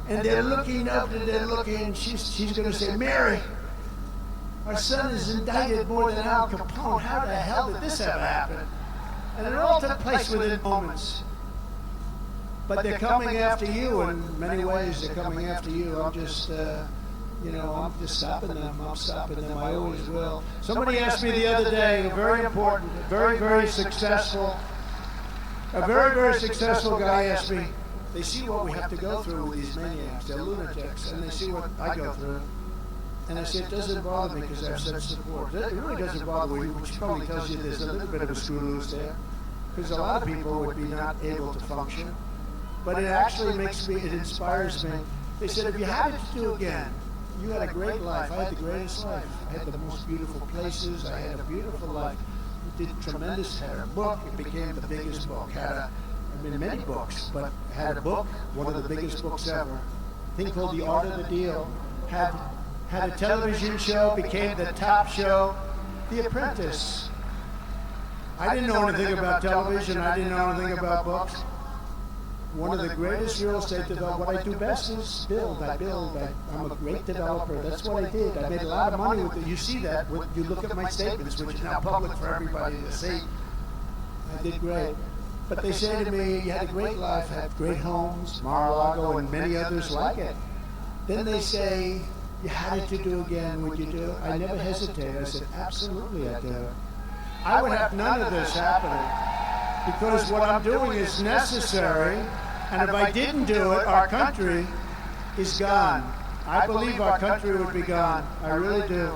And they're looking up and they're looking. She's going to say, Mary, our son is indicted more than Al Capone. How the hell did this ever happen? And it all took place within moments. But they're coming after you in many ways. They're coming after you. I'm just, I'm just stopping them. I'm stopping them. I always will. Somebody asked me the other day, a very important, very, very successful guy asked me, they see what we have to go through with these maniacs. They're lunatics, and they see what I go through. And I said, it doesn't bother me because I have such support. It really doesn't bother me, which probably tells you there's a little bit of a screw loose there. Because a lot of people would be not able to function. But it actually it inspires me. They said, if you had it to do again, you had a great life. I had the greatest life. I had the most beautiful places. I had a beautiful life. did tremendous. Had a book. It became the biggest book. Many books, but had a book, one of the biggest books ever. A thing called The Art of the Deal. Had a television show, became the top show. The Apprentice. I didn't know anything about television. I didn't know anything about books. One of the greatest real estate developers. What I do best is build. I'm a great developer. That's what I did. I made a lot of money with it. You see that when you look at my statements, which is now public for everybody to see. I did great. But they say to me, you had a great life, had great homes, Mar-a-Lago, and many others like it. Then they say, you had it to do again, would you do it? I never hesitated. I said, absolutely I'd do it. I would have none of this happening because what I'm doing is necessary, and if I didn't do it, our country is gone. I believe our country would be gone. I really do.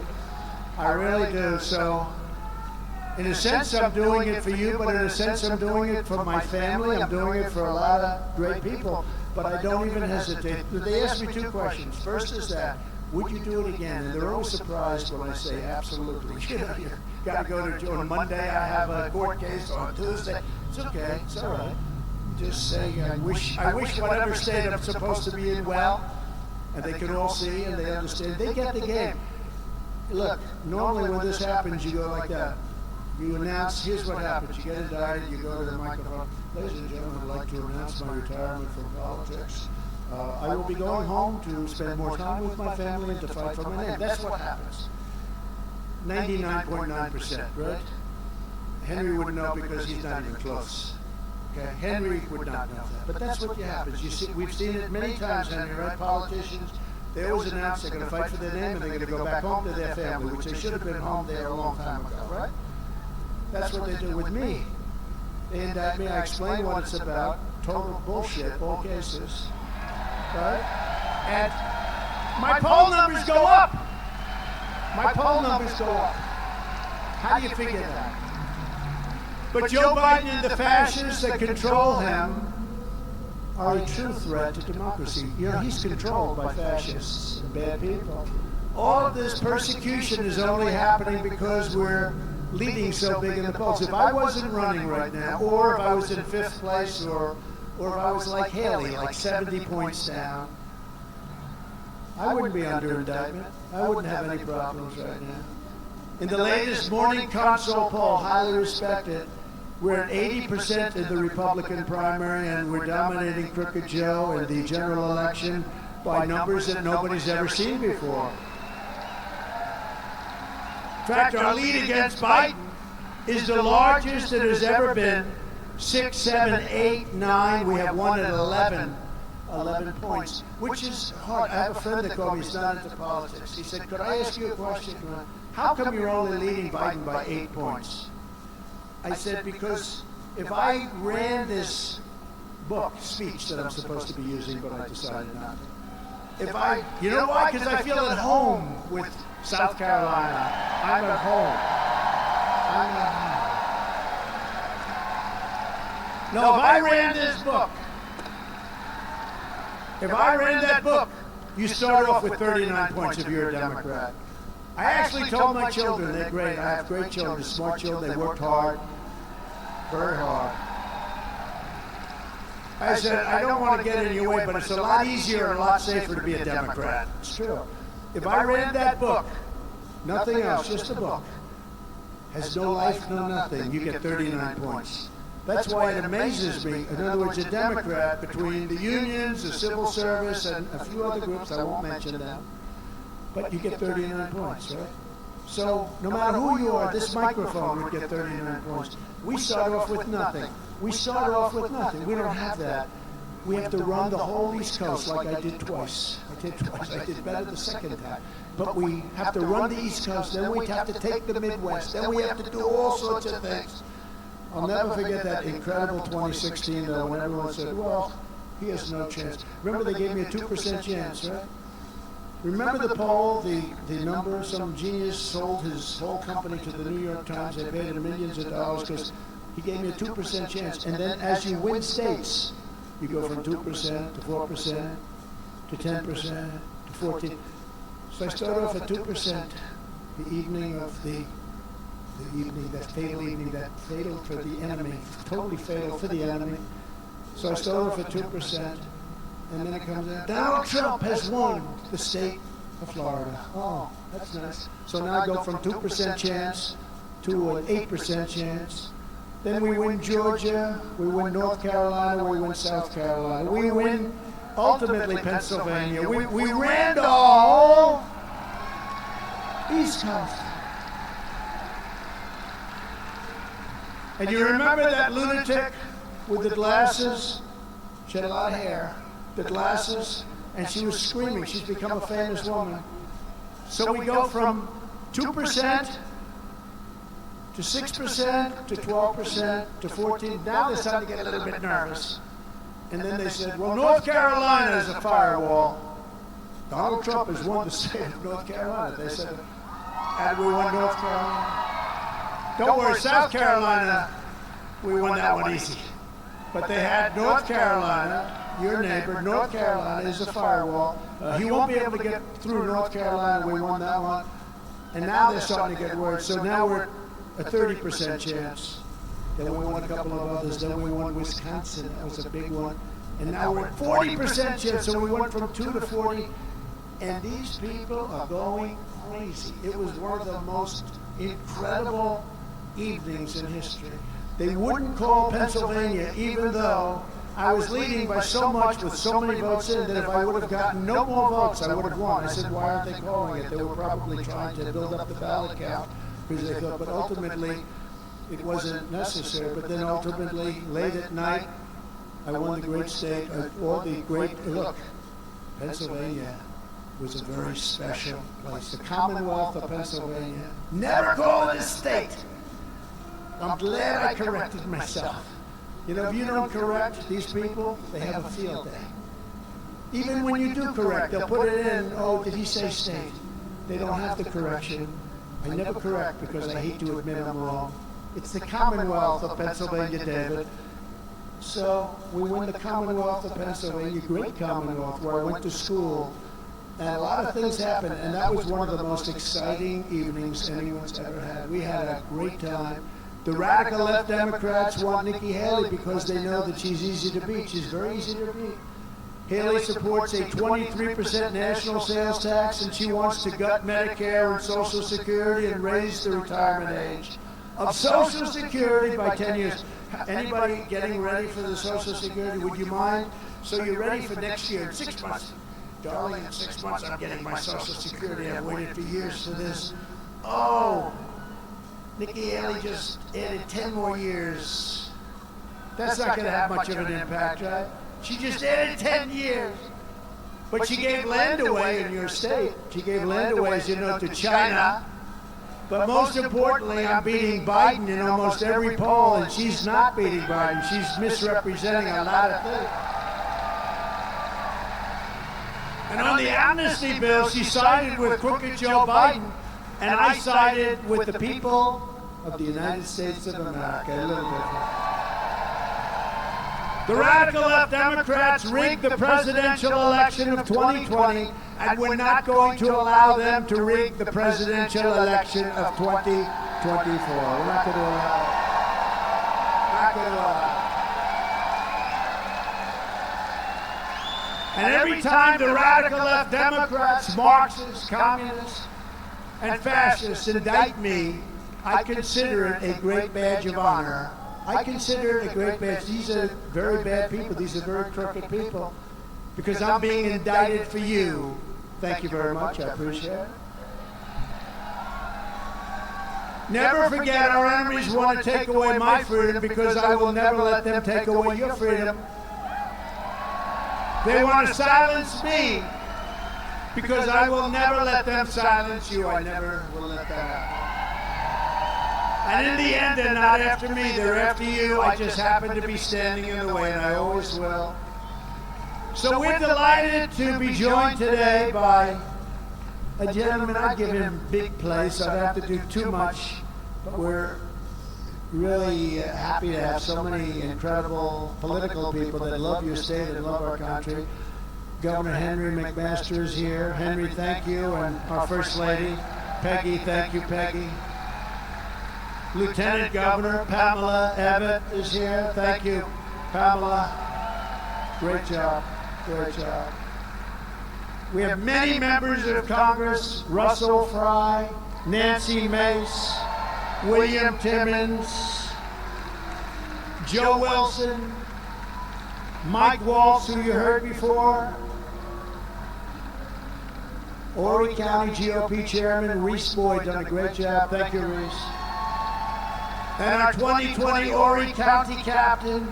I really do. So, in a sense, I'm doing it for you, but in a sense, I'm doing it for my family. I'm doing it for a lot of great people, but I don't even hesitate. They asked me two questions. First is that, would you do it again? And they're always surprised when I say absolutely. You know, you got to go to, on Monday I have a court case, on Tuesday. It's okay, it's all right. Just saying, I wish whatever state I'm supposed to be in well, and they can all see and they understand. They get the game. Look, normally when this happens, you go like that. You announce, here's what happens. You get indicted, you go to the microphone. Ladies and gentlemen, I'd like to announce my retirement from politics. I will be going home to spend more time with my family and to fight for my name. That's what happens. 99.9%, right? Henry wouldn't know because he's not even close. Okay, Henry would not know that. But that's what happens. You see, we've seen it many times, Henry, right? Politicians, they always announce they're going to fight for their name and they're going to go back home to their family, which they should have been home there a long time ago, right? That's what they do with me. They indict me, I explain what it's about, total bullshit, all cases, right? And my poll numbers go up. My poll numbers go up. How do you figure that? But Joe Biden and the fascists that control him are a true threat to democracy. You know, he's controlled by fascists and bad people. All of this persecution is only happening because we're leading so big in the polls. If I wasn't running right now, or if I was in 5th place, or if I was like Haley, like 70 points down, I wouldn't be under indictment. I wouldn't have any problems right now. In the latest morning console poll, highly respected, we're at 80% in the Republican primary, and we're dominating Crooked Joe in the general election by numbers that nobody's ever seen before. In fact, our lead against Biden is the largest it has ever been. 6, 7, 8, 9. We have won at 11 points, which is hard. I have a friend that called me, he's not into politics. He said, could I ask you a question? How come you're only leading Biden by 8 points? I said, because if I ran this speech that I'm supposed to be using, but I decided not to. You know why? Because I feel at home with South Carolina. I'm at home. No, if I ran this book, if I ran that book, you start off with 39 points if you're a Democrat. I actually told my children, they're great. I have great children, smart children. They worked hard, very hard. I said, I don't want to get in your way, but it's a lot easier and a lot safer to be a Democrat. It's true. If I read that book, nothing else, just a book, has no life, no nothing, you get 39 points. That's why it amazes me. In other words, a Democrat, between the unions, the civil service, and a few other groups, I won't mention them, but you get 39 points, right? So no matter who you are, this microphone would get 39 points. We start off with nothing. We start off with nothing. We don't have that. We have to run the whole East Coast like I did twice. I did better the second time. But we have to run the East Coast, then we have to take the Midwest, then we have to do all sorts of things. I'll never forget that incredible 2016, though, when everyone said, well, he has no chance. Remember, they gave me a 2% chance, right? Remember the poll, the number, some genius sold his whole company to the New York Times. They paid him millions of dollars because he gave me a 2% chance. And then as you win states, you go from 2% to 4% to 10% to 14%. So I started off at 2% the evening of the the evening, that fatal evening, that fatal for the enemy, totally fatal for the enemy. So I stole it for 2%, and then it comes out, Donald Trump has won the state of Florida. Oh, that's nice. So now I go from 2% chance to an 8% chance. Then we win Georgia, we win North Carolina, we win South Carolina, we win ultimately Pennsylvania, we ran the whole East Coast. And you remember that lunatic with the glasses? She had a lot of hair, the glasses, and she was screaming. She's become a famous woman. So we go from 2% to 6% to 12% to 14%. Now they're starting to get a little bit nervous. And then they said, well, North Carolina is a firewall. Donald Trump has won the state of North Carolina. They said, and we won North Carolina. Don't worry, South Carolina, we won that one easy. But they had North Carolina, your neighbor, North Carolina is a firewall. He won't be able to get through North Carolina, we won that one. And now they're starting to get worried. So now we're a 30% chance. Then we won a couple of others. Then we won Wisconsin, that was a big one. And now we're at 40% chance, so we went from 2 to 40. And these people are going crazy. It was one of the most incredible evenings in history. They wouldn't call Pennsylvania, even though I was leading by so much with so many votes in that if I would have gotten no more votes, I would have won. I said, why aren't they calling it? They were probably trying to build up the ballot count because they thought, but ultimately it wasn't necessary. But then ultimately, late at night, I won the great state, all the great, look, Pennsylvania was a very special place. The Commonwealth of Pennsylvania, never call it a state. I'm glad I corrected myself. You know, if you don't correct these people, they have a field day. Even when you do correct, they'll put it in, oh, did he say state? They don't have the correction. I never correct because I hate to admit I'm wrong. It's the Commonwealth of Pennsylvania, David. So we win the Commonwealth of Pennsylvania, great Commonwealth, where I went to school. And a lot of things happened, and that was one of the most exciting evenings anyone's ever had. We had a great time. The radical left Democrats want Nikki Haley because they know that she's easy to beat. She's very easy to beat. Haley supports a 23% national sales tax, and she wants to gut Medicare and Social Security and raise the retirement age of Social Security by 10 years. Anybody getting ready for the Social Security, would you mind? So you're ready for next year in 6 months. Darling, in 6 months I'm getting my Social Security. I've waited for years for this. Oh, Nikki Haley just added 10 more years. That's not going to have much of an impact, right? She just added 10 years. But she gave land away in your state. She gave land away, as you know, to China. But most importantly, I'm beating Biden in almost every poll, and she's not beating Biden. She's misrepresenting a lot of things. And on the amnesty bill, she sided with crooked Joe Biden, and I sided with the people of the United States of America. A little bit. The radical left Democrats rigged the presidential election of 2020, and we're not going to allow them to rig the presidential election of 2024. We're not going to allow it. Not going to allow it. And every time the radical left Democrats, Marxists, communists, and fascists indict me, I consider it a great badge of honor. I consider it a great badge. These are very bad people. These are very crooked people. Because I'm being indicted for you. Thank you very much. I appreciate it. Never forget our enemies want to take away my freedom because I will never let them take away your freedom. They want to silence me because I will never let them silence you. I never will let that happen. And in the end, they're not after me, they're after you. I just happen to be standing in the way, and I always will. So we're delighted to be joined today by a gentleman. I'd give him big place. I'd have to do too much, but we're really happy to have so many incredible political people that love your state and love our country. Governor Henry McMaster is here. Henry, thank you, and our First Lady, Peggy, thank you, Peggy. Lieutenant Governor Pamela Abbott is here. Thank you, Pamela. Great job, great job. We have many members of Congress: Russell Fry, Nancy Mace, William Timmons, Joe Wilson, Mike Waltz, who you heard before, Horry County GOP Chairman Reese Boyd, done a great job. Thank you, Reese. And our 2020 Horry County Captain,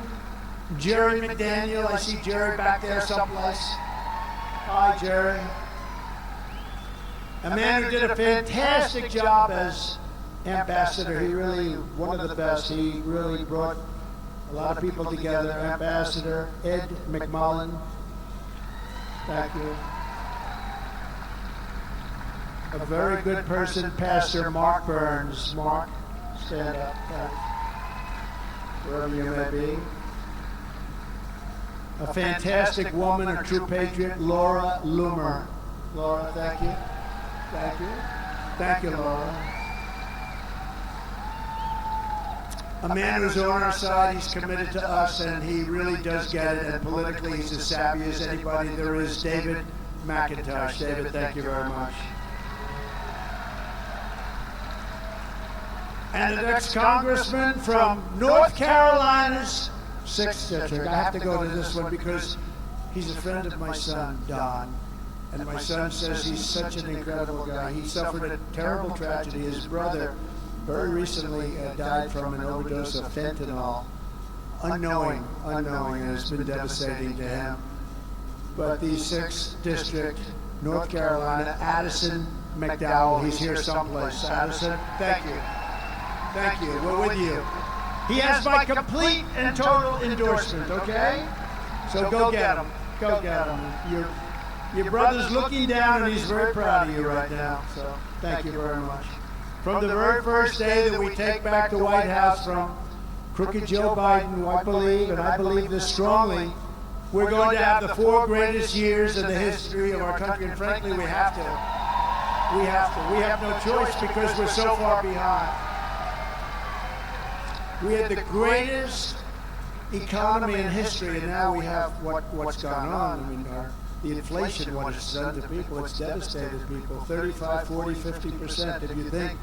Jerry McDaniel. I see Jerry back there someplace. Hi, Jerry. A man who did a fantastic job as ambassador. He really, one of the best. He really brought a lot of people together. Ambassador Ed McMullen. Thank you. A very good person, Pastor Mark Burns. Mark, stand up, thanks. Wherever you may be. A fantastic woman, a true patriot, Laura Loomer. Laura, thank you. Thank you. Thank you, Laura. A man who's on our side, he's committed to us, and he really does get it, and politically he's as savvy as anybody there is, David McIntosh. David, thank you very much. And the next congressman from North Carolina's 6th District. I have to go to this one because he's a friend of my son, Don. And my son says he's such an incredible guy. He suffered a terrible tragedy. His brother very recently died from an overdose of fentanyl. Unknowing, and it's been devastating to him. But the 6th District, North Carolina, Addison McDowell, he's here someplace. Addison, thank you. Thank you, we're with you. He has my complete and total endorsement, okay? So go get him, go get him. Your brother's looking down and he's very proud of you right now, so thank you very much. From the very first day that we take back the White House from crooked Joe Biden, who I believe, and I believe this strongly, we're going to have the 4 greatest years in the history of our country, and frankly, we have to. We have to. We have no choice because we're so far behind. We had the greatest economy in history, and now we have what's gone on. I mean, the inflation, what it's done to people, it's devastated people. 35, 40, 50%, if you think,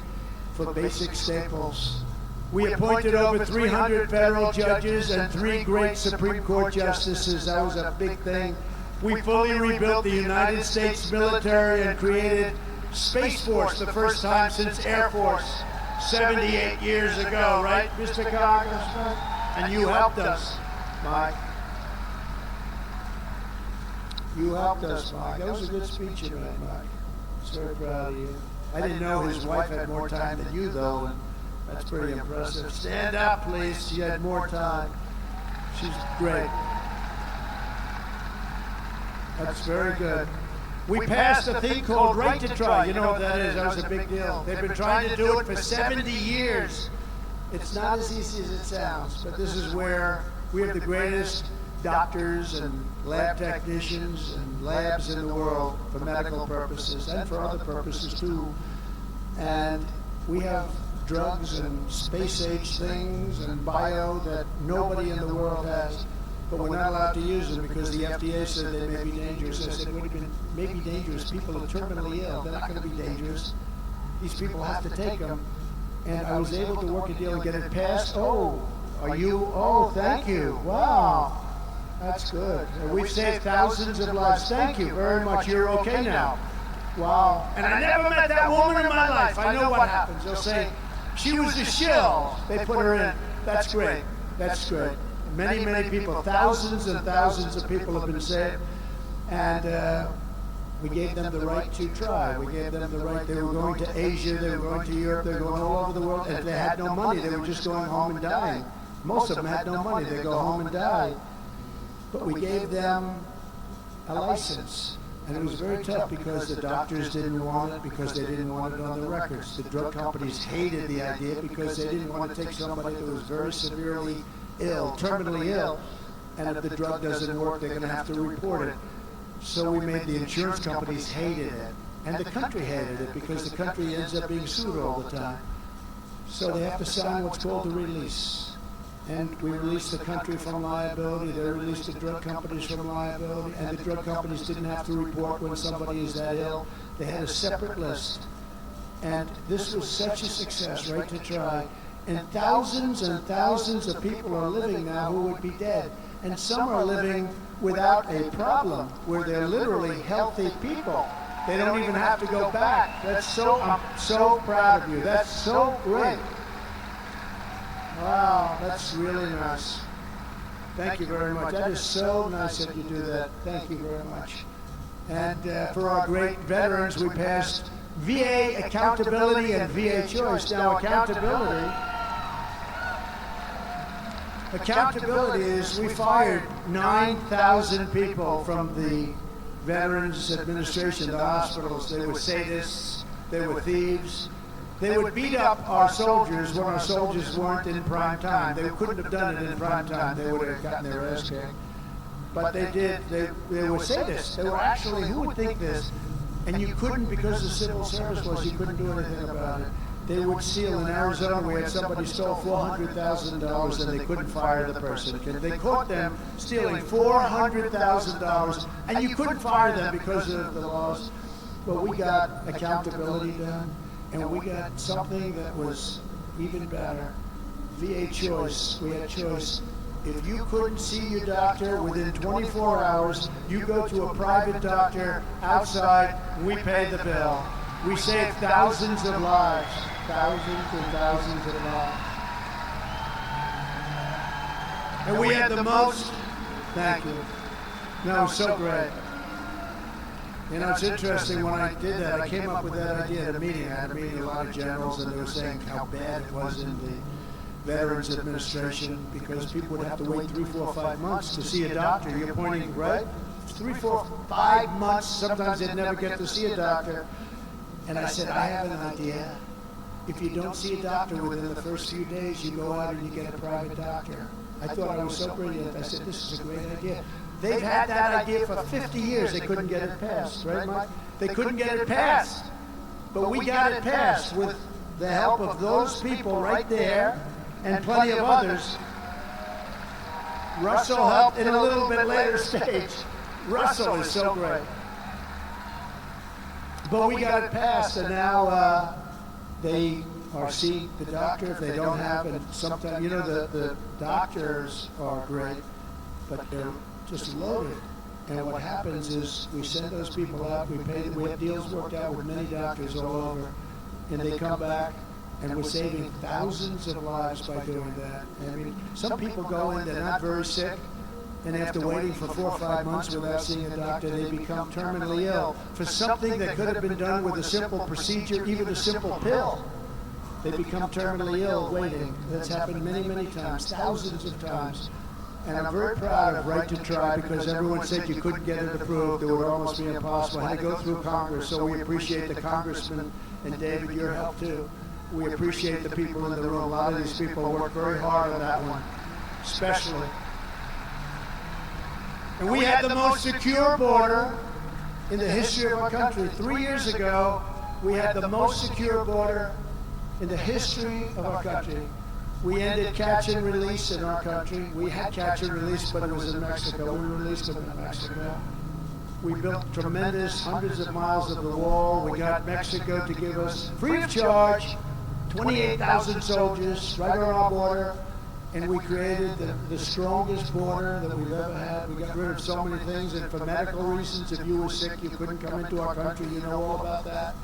for basic staples. We appointed over 300 federal judges and 3 great Supreme Court justices. That was a big thing. We fully rebuilt the United States military and created Space Force, the first time since Air Force. 78 years ago, right, Mr. Congressman? And you helped us, Mike. You helped us, Mike. That was a good speech you made, Mike. So very proud of you. I didn't know his wife had more time than you, though, and that's pretty impressive. Stand up, please. She had more time. She's great. That's very good. We passed a thing called Right to Try. You know what that is? That was a big deal. They've been trying to do it for 70 years. It's not as easy as it sounds, but this is where we have the greatest doctors and lab technicians and labs in the world for medical purposes and for other purposes too. And we have drugs and space-age things and bio that nobody in the world has. But we're not allowed to use them because the FDA said they may be dangerous. I said, wait a minute, may be dangerous. People are terminally ill. They're not going to be dangerous. These people have to take them. And I was able to work a deal and get it passed. Oh, are you? Oh, thank you. Wow. That's good. And we've saved thousands of lives. Thank you very much. You're okay now. Wow. And I never met that woman in my life. I know what happens. They'll say, she was a shill. They put her in. That's great. That's great. Many, many people, thousands and thousands of people have been saved. And we gave them the right to try. We gave them the right. They were going to Asia, they were going to Europe, they were going all over the world. And if they had no money, they were just going home and dying. Most of them had no money. They go home and die. But we gave them a license. And it was very tough because the doctors didn't want it, because they didn't want it on the records. The drug companies hated the idea because they didn't want to take somebody that was very severely ill, terminally ill, and if the drug doesn't work, they're going to have to report it. So we made the insurance companies hated it, and the country hated it because the country ends up being sued all the time. So they have to sign what's called the release. And we released the country from liability, they released the drug companies from liability, and the drug companies didn't have to report when somebody is that ill. They had a separate list. And this was such a success, Right to Try. And thousands of people are living now who would be dead. And some are living without a problem, where they're literally healthy people. They don't even have to go back. I'm so proud of you. That's so great. Wow, that's really nice. Thank you very much. That is so nice that you do that. Thank you very much. And for our great veterans, we passed VA accountability and VA choice. Now, accountability is we fired 9,000 people from the Veterans Administration, the hospitals. They were sadists, they were thieves. They would beat up our soldiers when our soldiers weren't in prime time. They couldn't have done it in prime time. They would have gotten their ass kicked. But they did. They were sadists. They were actually, who would think this? And you couldn't, because the civil service was, you couldn't do anything about it. They would steal. In Arizona, we had somebody stole $400,000 and they couldn't fire the person. They caught them stealing $400,000 and you couldn't fire them because of the laws. But we got accountability done, and we got something that was even better. VA choice. We had choice. If you couldn't see your doctor within 24 hours, you go to a private doctor outside, we pay the bill. We saved thousands of lives. Thousands and thousands of lives. And we had the most, thank you. No, so great. You know, it's interesting, when I did that, I came up with that idea at a meeting. I had a meeting with a lot of generals, and they were saying how bad it was in the Veterans Administration, because people would have to wait 3, 4, 5 months to see a doctor. You're pointing, right? 3, 4, 5 months, sometimes they'd never get to see a doctor. And I said, I have an idea. If you don't see a doctor within the first few days, you go out and you get a private doctor. I thought I was so brilliant. I said, this is a great idea. They've had that idea for 50 years. They couldn't get it passed, right, Mike? They couldn't get it passed. But we got it passed with the help of those people right there and plenty of others. Russell helped in a little bit later stage. Russell is so great. But we got it passed, and now they are seeing the doctor if they don't have it. Sometimes, you know, the doctors are great, but they're just loaded. And what happens is we send those people out, we have deals worked out with many doctors all over, and they come back, and we're saving thousands of lives by doing that. I mean, some people go in, they're not very sick, and after waiting for 4 or 5 months without seeing a doctor, they become terminally ill for something that could have been done with a simple procedure, even a simple pill. They become terminally ill waiting. That's happened many, many times, thousands of times. And I'm very proud of Right to Try, because everyone said you couldn't get it approved. It would almost be impossible. I had to go through Congress, so we appreciate the congressman, and David, your help too. We appreciate the people in the room. A lot of these people worked very hard on that one, especially. And we had the most secure border in the history of our country. 3 years ago, we had the most secure border in the history of our country. We ended catch and release in our country. We had catch and release, but it was in Mexico. We released them in Mexico. We built tremendous hundreds of miles of the wall. We got Mexico to give us, free of charge, 28,000 soldiers right on our border. And we created the strongest border that we've ever had. We got rid of so many things, and for medical reasons, if you were sick, you couldn't come into our country. You know all about that.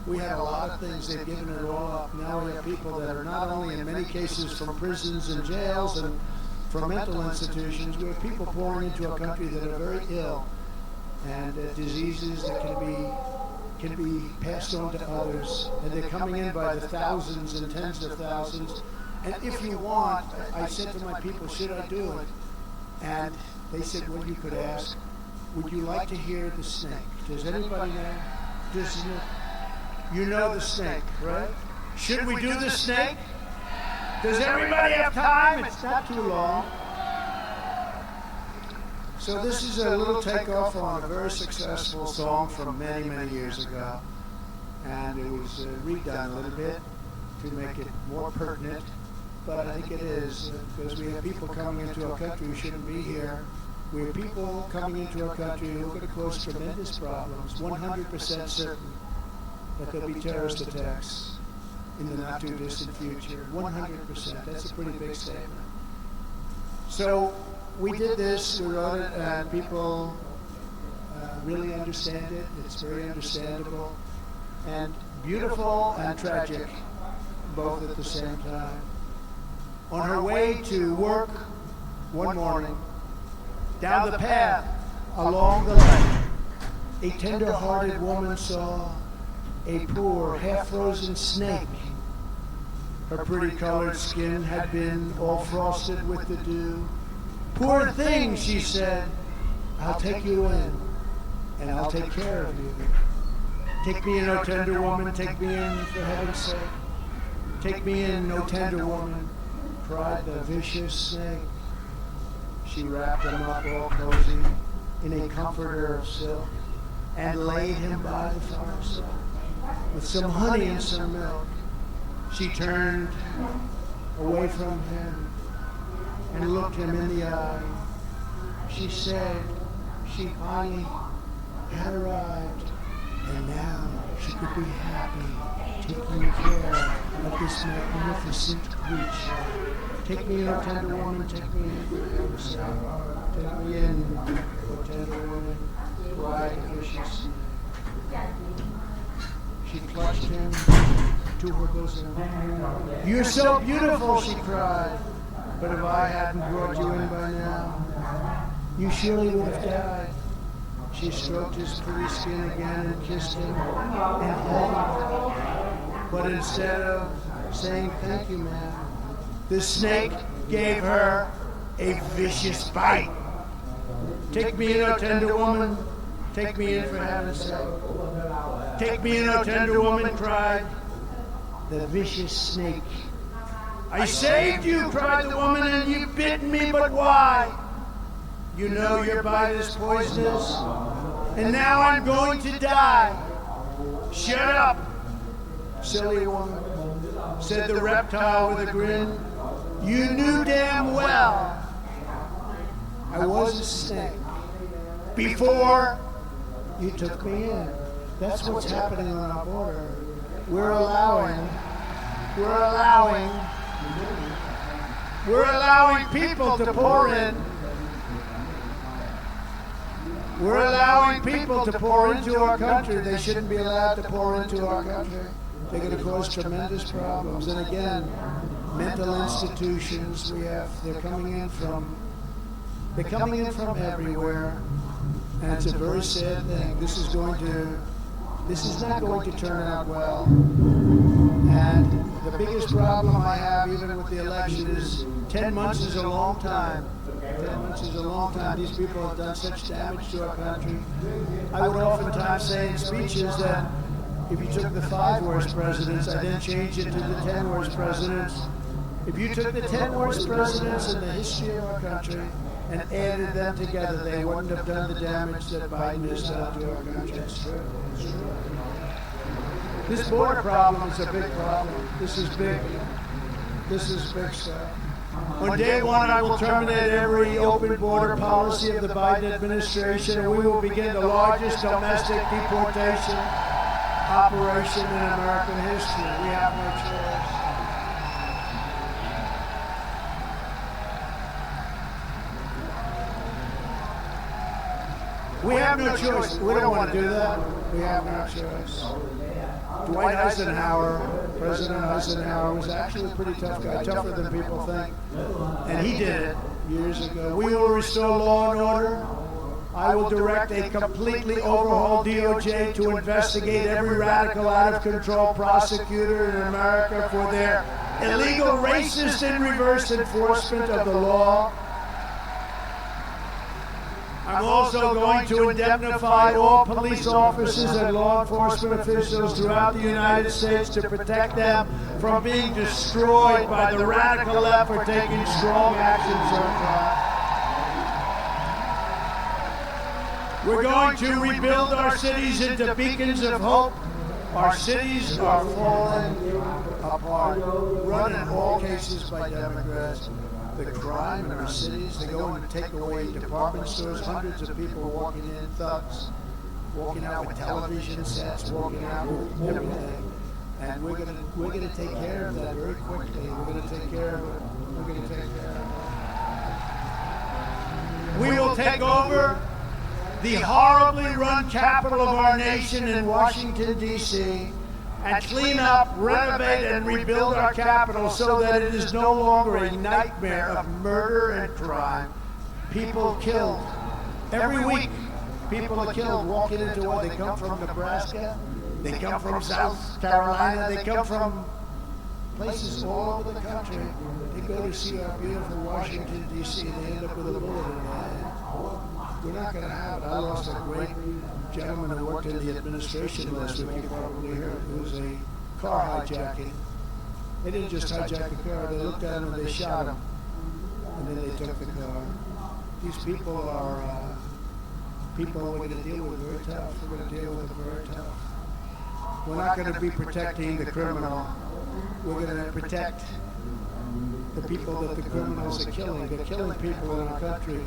We had a lot of things. They've given it all up. Now we have people that are not only, in many cases, from prisons and jails and from mental institutions. We have people pouring into our country that are very ill, and diseases that can be passed on to others. And they're coming in by the thousands and tens of thousands. And if you want, I said to my people, should I do it? And they said, well, you could ask, would you like to hear the snake? Does anybody know? You know the snake, right? Should we do the snake? Does everybody have time? It's not too long. So this is a little takeoff on a very successful song from many, many years ago. And it was redone a little bit to make it more pertinent, but I think it is, because we have people coming into our country who shouldn't be here. We have people coming into our country who are going to cause tremendous problems, 100% certain that there'll be terrorist attacks in the not too distant future. 100%. That's a pretty big statement. So we did this, we wrote it, and people really understand it. It's very understandable and beautiful and tragic, both at the same time. On her way to work one morning, down the path along the lake, a tender-hearted woman saw a poor, half-frozen snake. Her pretty colored skin had been all frosted with the dew. "Poor thing," she said, "I'll take you in, and I'll take care of you. Take me in, O tender woman, take me in, for heaven's sake. Take me in, O tender woman," cried the vicious snake. She wrapped him up all cozy in a comforter of silk and laid him by the fireside with some honey and some milk. She turned away from him and looked him in the eye. She said she finally had arrived, and now she could be happy taking care of this magnificent creature. "Take me in, O tender woman, take me in, for heaven's sake. Take me in, O tender woman," cried the vicious snake. She clutched him to her bosom. "You're so beautiful," she cried, "but if I hadn't brought you in by now, you surely would have died." She stroked his pretty skin again and kissed him and held him. But instead of saying, "Thank you, ma'am," the snake gave her a vicious bite. "Take me in, O tender woman, take me in, for heaven's sake. Take me in, O tender woman," cried the vicious snake. "I saved you," cried the woman, "and you bit me, but why? You know your bite is poisonous, and now I'm going to die." "Shut up, silly woman," said the reptile with a grin. "You knew damn well I was a snake before you took me in." That's what's happening on our border. We're allowing people to pour in. We're allowing people to pour into our country. They shouldn't be allowed to pour into our country. They're going to cause tremendous problems. And again, mental institutions they're coming in from everywhere. And it's a very sad thing. This is not going to turn out well. And the biggest problem I have, even with the election, is 10 months is a long time. 10 months is a long time. These people have done such damage to our country. I would oftentimes say in speeches that if you took the 5 worst presidents, I then changed it to the 10 worst presidents. If you took the 10 worst presidents in the history of our country and added them together, they wouldn't have done the damage that Biden has done to our country. It's true. It's true. This border problem is a big problem. This is big. This is big stuff. On day one, I will terminate every open border policy of the Biden administration, and we will begin the largest domestic deportation operation in American history. We have no choice. We have no choice. We don't want to do that. We have no choice. Dwight Eisenhower, President Eisenhower, was actually a pretty tough guy, tougher than people think. And he did it years ago. We will restore law and order. I will direct a completely overhauled DOJ to investigate every radical, out-of-control prosecutor in America for their illegal, racist, and reverse enforcement of the law. I'm also going to indemnify all police officers and law enforcement officials throughout the United States to protect them from being destroyed by the radical left for taking strong actions on crime. We're going to rebuild our cities into beacons of hope Our cities are falling apart, run in all cases by Democrats. The crime in our cities, they go and take away department stores, hundreds of people walking in, thugs, walking out with television sets, walking out with everything. And we're gonna take care of that very quickly. We're gonna take care of it. We're gonna take care of it. We will take over the horribly run capital of our nation in Washington, D.C., and clean up, renovate, and rebuild our capital so that it is no longer a nightmare of murder and crime. People killed. Every week, people are killed walking into what? They come from Nebraska, they come from South Carolina, they come from places all over the country. They go to see our beautiful Washington, D.C., and they end up with a bullet in their head. We're not going to have it. I lost a great gentleman who worked in the administration last week. You probably heard. It was a car hijacking. They didn't just hijack a car. They looked at him and they shot him. And then they took the car. These people are people we're going to deal with very tough. We're going to deal with them very tough. We're not going to be protecting the criminal. We're going to protect the people that the criminals are killing. They're killing people in our country.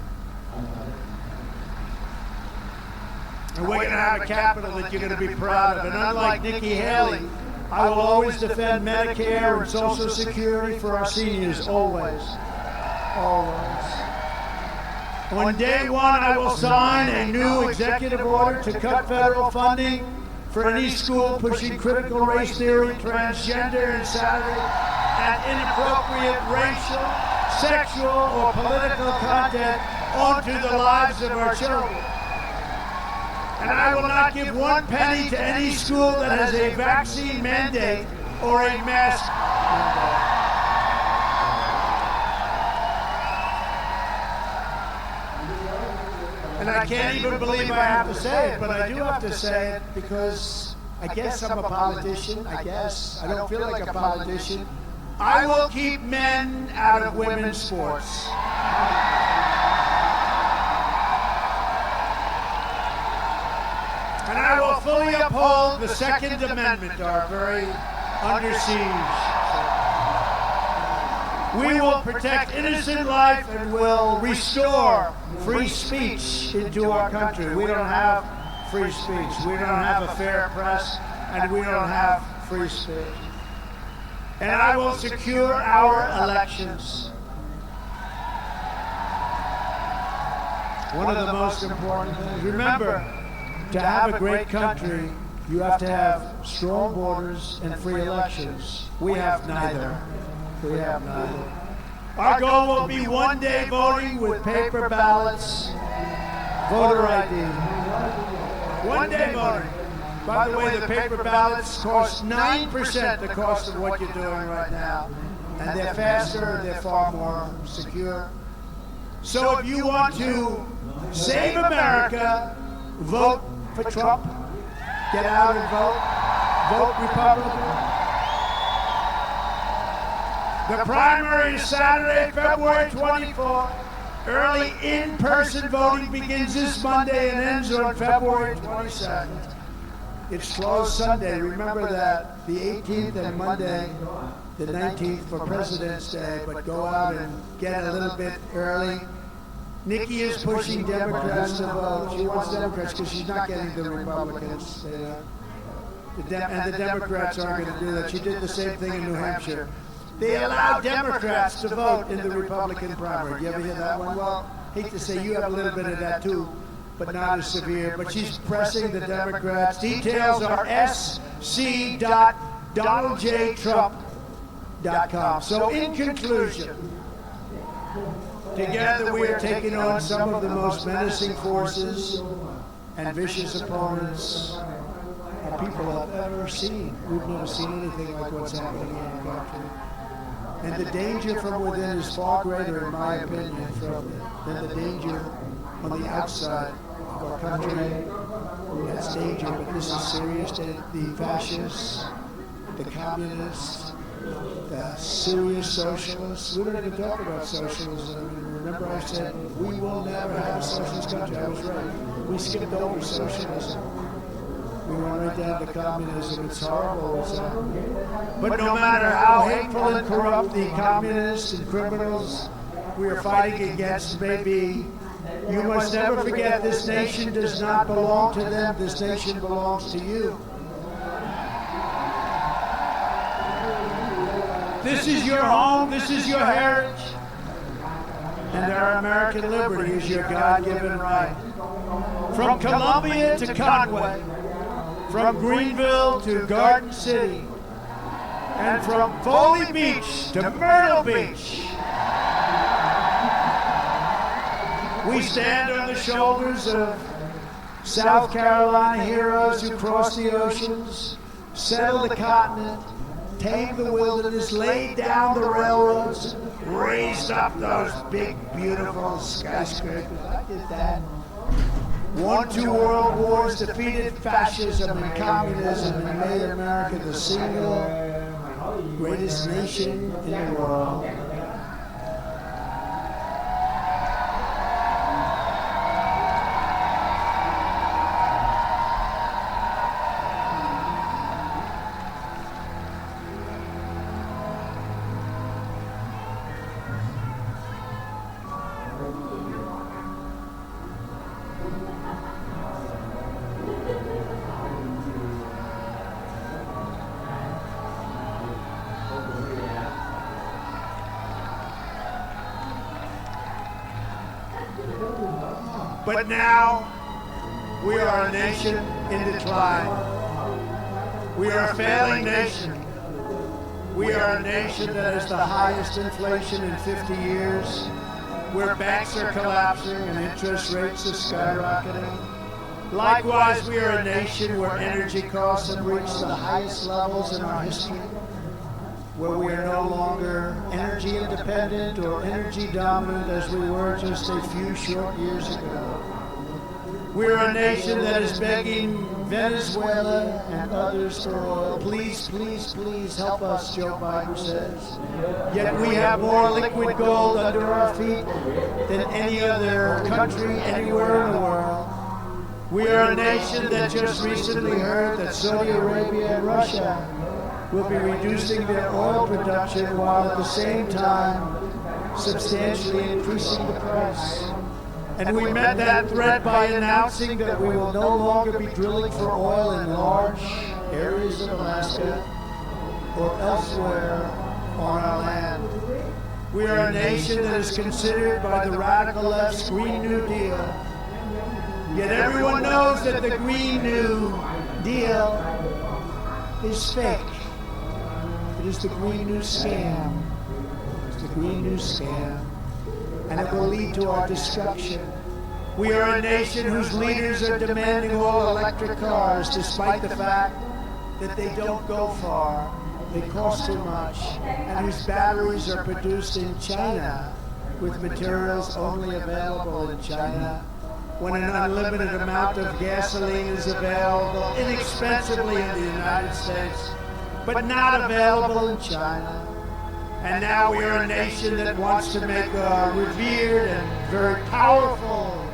And we're going to have a capital that you're going to be proud of. And unlike Nikki Haley, I will always defend Medicare and Social Security for our seniors, always. Always. On day one, I will sign a new executive order to cut federal funding for any school pushing critical race theory, transgender insanity, and inappropriate racial, sexual, or political content onto the lives of our children. And I will not give one penny to any school that has a vaccine mandate or a mask mandate. And I can't even believe I have to say it, but I do have to say it because I guess I'm a politician. I guess. I don't feel like a politician. I will keep men out of women's sports. And I will fully uphold the Second Amendment, our very under siege. We will protect innocent life and will restore free speech into our country. We don't have free speech. We don't have a fair press, and we don't have free speech. And I will secure our elections. One of the most important things. Remember, to have a great country, you have to have strong borders and free elections. We have neither. We have neither. Our goal will be one day voting with paper ballots, voter ID. One day voting. By the way, the paper ballots cost 9% the cost of what you're doing right now. And they're faster, they're far more secure. So if you want to save America, vote for Trump. Get out and vote. Vote Republican. The primary is Saturday, February 24th. Early in-person voting begins this Monday and ends on February 22nd. It's closed Sunday. Remember that. The 18th and Monday, the 19th for President's Day. But go out and get a little bit early. Nikki is pushing Democrats to vote. She wants Democrats because she's not getting the Republicans. And the Democrats aren't going to do that. She did the same thing in New Hampshire. They allowed Democrats to vote in the Republican primary. You ever hear that one? Well, hate to say you have a little bit of that too, but not as severe. But she's pressing the Democrats. Details are sc.donaldjtrump.com. So in conclusion, together we are taking on some of the most menacing forces and vicious opponents our people have ever seen. We've never seen anything like what's happening in our country. And the danger from within is far greater, in my opinion, than the danger on the outside of our country. That's danger, but this is serious. The fascists, the communists, the serious socialists. We don't even talk about socialism. Remember I said, we will never have a socialist country. I was right. We skipped over socialism. We went right down to communism. It's horrible. But no matter how hateful and corrupt the communists and criminals we are fighting against may be, you must never forget this nation does not belong to them. This nation belongs to you. This is your home. This is your heritage. And our American liberty is your God-given right. From Columbia to Conway, from Greenville to Garden City, and from Foley Beach to Myrtle Beach, we stand on the shoulders of South Carolina heroes who crossed the oceans, settled the continent, tamed the wilderness, laid down the railroads, raised up those big, beautiful skyscrapers. I did that. Won 2 world wars, defeated fascism and communism, and made America the single greatest nation in the world. But now, we are a nation in decline. We are a failing nation. We are a nation that has the highest inflation in 50 years, where banks are collapsing and interest rates are skyrocketing. Likewise, we are a nation where energy costs have reached the highest levels in our history, where we are no longer energy independent or energy dominant as we were just a few short years ago. We're a nation that is begging Venezuela and others for oil. Please, please, please help us, Joe Biden says. Yet we have more liquid gold under our feet than any other country anywhere in the world. We are a nation that just recently heard that Saudi Arabia and Russia will be reducing their oil production while at the same time substantially increasing the price. And we met that threat by announcing that we will no longer be drilling for oil in large areas of Alaska or elsewhere on our land. We are a nation that is considered by the radical left's Green New Deal. Yet everyone knows that the Green New Deal is fake. It is the Green New Scam. It's the Green New Scam. And it will lead to our destruction. We are a nation whose leaders are demanding all electric cars, despite the fact that they don't go far, they cost too much, and whose batteries are produced in China with materials only available in China, when an unlimited amount of gasoline is available inexpensively in the United States, but not available in China. And now we are a nation that wants to make our revered and very powerful,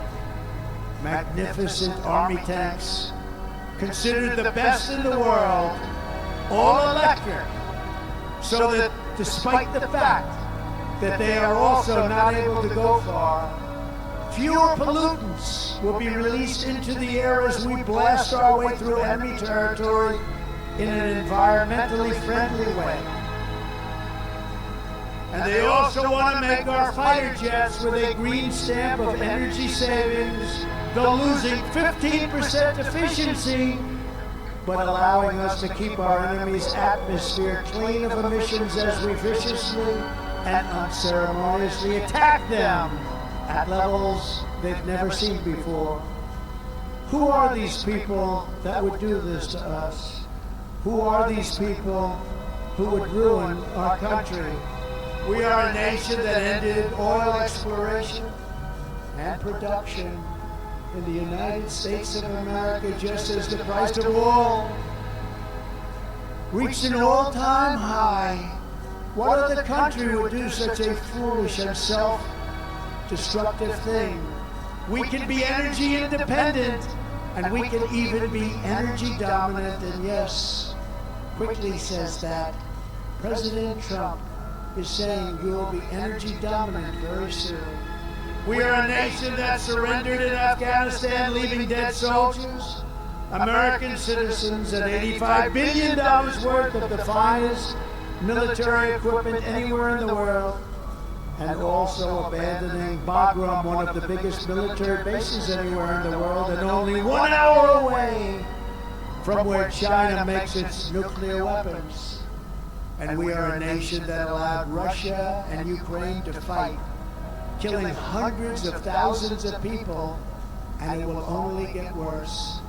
magnificent army tanks, considered the best in the world, all electric, so that despite the fact that they are also not able to go far, fewer pollutants will be released into the air as we blast our way through enemy territory in an environmentally friendly way. And they also want to make our fighter jets with a green stamp of energy savings, though losing 15% efficiency, but allowing us to keep our enemy's atmosphere clean of emissions as we viciously and unceremoniously attack them at levels they've never seen before. Who are these people that would do this to us? Who are these people who would ruin our country? We are a nation that ended oil exploration and production in the United States of America just as the price of oil reached an all-time high. What other country would do such a foolish and self-destructive thing? We can be energy independent And we can even be energy dominant, and yes, quickly says that. President Trump is saying you will be energy dominant very soon. We are a nation that surrendered in Afghanistan, leaving dead soldiers, American citizens, and $85 billion worth of the finest military equipment anywhere in the world, and also abandoning Bagram, one of the biggest military bases anywhere in the world, and only 1 hour away from where China makes its nuclear weapons. And we are a nation that allowed Russia and Ukraine to fight, killing hundreds of thousands of people, and it will only get worse.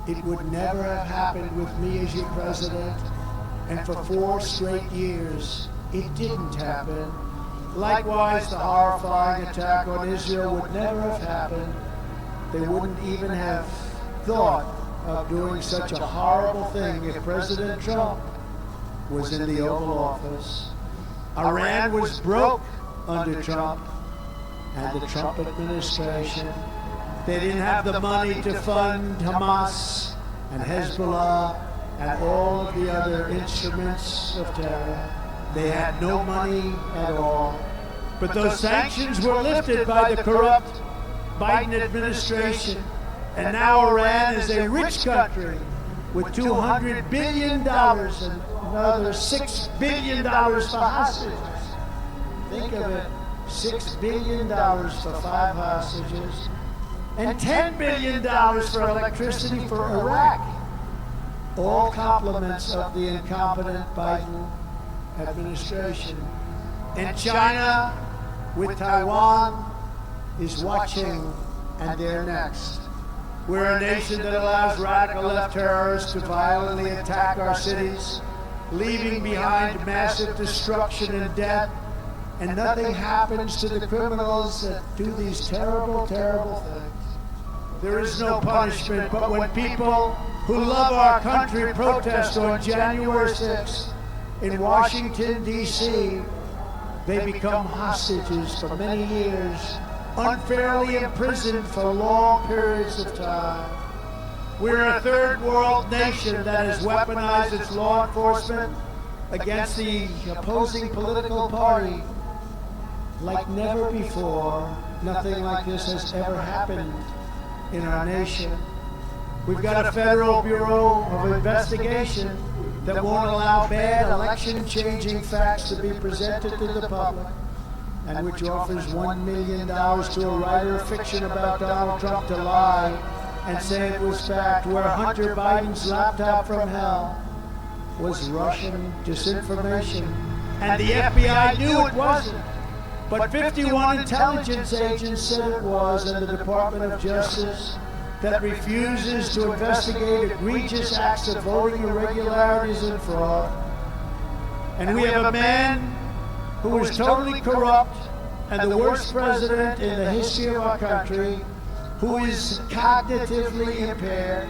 It would never have happened with me as your president, and for 4 straight years, it didn't happen. Likewise, the horrifying attack on Israel would never have happened. They wouldn't even have thought of doing such a horrible thing if President Trump was in the Oval Office. Iran was broke under Trump and the Trump administration. They didn't have the money to fund Hamas and Hezbollah and all of the other instruments of terror. They had no money at all. But those sanctions were lifted by the corrupt Biden administration. And now Iran is a rich country with $200 billion and another $6 billion for hostages. Think of it, $6 billion for 5 hostages and $10 billion for electricity for Iraq. All compliments of the incompetent Biden administration. And China, with Taiwan, is watching, and they're next. We're a nation that allows radical left terrorists to violently attack our cities, leaving behind massive destruction and death, and nothing happens to the criminals that do these terrible, terrible things. There is no punishment, but when people who love our country protest on January 6th in Washington, D.C., they become hostages for many years, unfairly imprisoned for long periods of time. We're a third world nation that has weaponized its law enforcement against the opposing political party like never before. Nothing like this has ever happened in our nation. We've got a Federal Bureau of Investigation that won't allow bad election-changing facts to be presented to the public, and which offers $1 million to a writer of fiction about Donald Trump to lie and say it was fact, where Hunter Biden's laptop from hell was Russian disinformation. And the FBI knew it wasn't, but 51 intelligence agents said it was, and the Department of Justice that refuses to investigate egregious acts of voting irregularities and fraud. And we have a man who is totally corrupt and the worst president in the history of our country, who is cognitively impaired,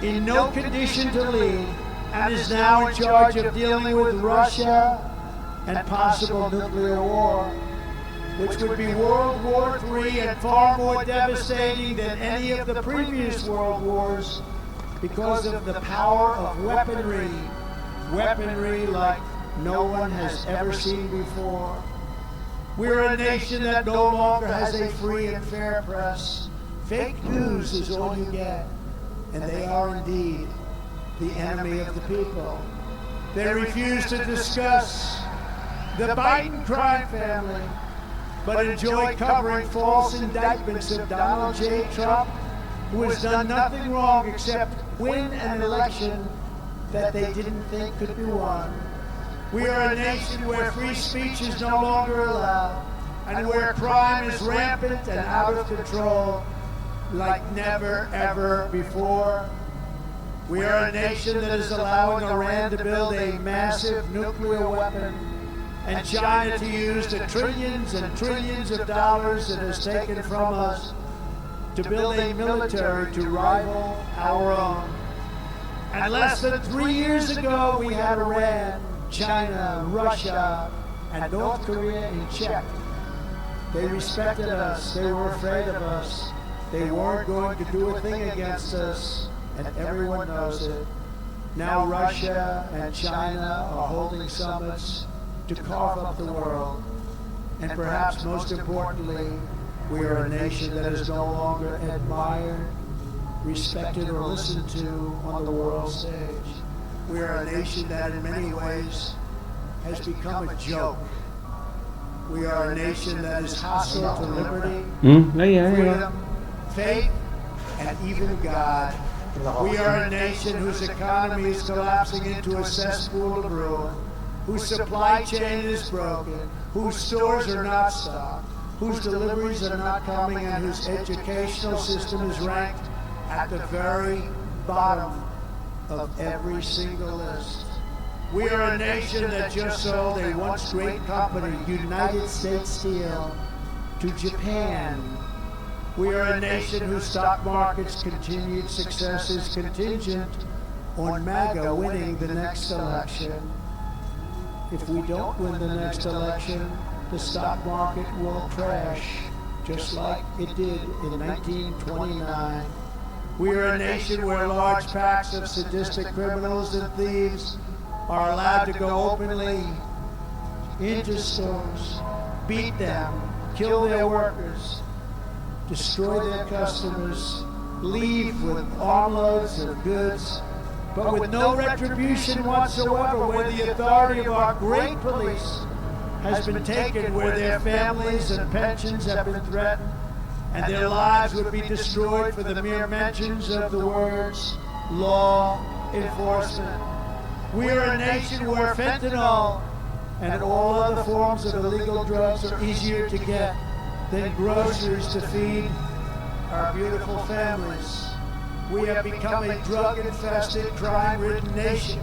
in no condition to lead, and is now in charge of dealing with Russia and possible nuclear war, which would be World War III and far more devastating than any of the previous world wars because of the power of weaponry like no one has ever seen before. We're a nation that no longer has a free and fair press. Fake news is all you get, and they are indeed the enemy of the people. They refuse to discuss the Biden crime family, but enjoy covering false indictments of Donald J. Trump, who has done nothing wrong except win an election that they didn't think could be won. We are a nation where free speech is no longer allowed, and where crime is rampant and out of control like never, ever before. We are a nation that is allowing Iran to build a massive nuclear weapon, and China to use the trillions and trillions of dollars it has taken from us to build a military to rival our own. And less than 3 years ago, we had Iran, China, Russia, and North Korea in check. They respected us. They were afraid of us. They weren't going to do a thing against us, and everyone knows it. Now Russia and China are holding summits to carve up the world. And perhaps most importantly, we are a nation that is no longer admired, respected, or listened to on the world stage. We are a nation that in many ways has become a joke. We are a nation that is hostile to liberty, freedom, faith, and even God. We are a nation whose economy is collapsing into a cesspool of ruin, whose supply chain is broken, whose stores are not stocked, whose deliveries are not coming, and whose educational system is ranked at the very bottom of every single list. We are a nation that just sold a once great company, United States Steel, to Japan. We are a nation whose stock market's continued success is contingent on MAGA winning the next election. If we don't win the next election, the stock market will crash, just like it did in 1929. We are a nation where large packs of sadistic criminals and thieves are allowed to go openly into stores, beat them, kill their workers, destroy their customers, leave with armloads of goods, but with no retribution whatsoever, where the authority of our great police has been taken, where their families and pensions have been threatened, and their lives would be destroyed for the mere mentions of the words law enforcement. We are a nation where fentanyl and all other forms of illegal drugs are easier to get than groceries to feed our beautiful families. We have become a drug-infested, crime-ridden nation,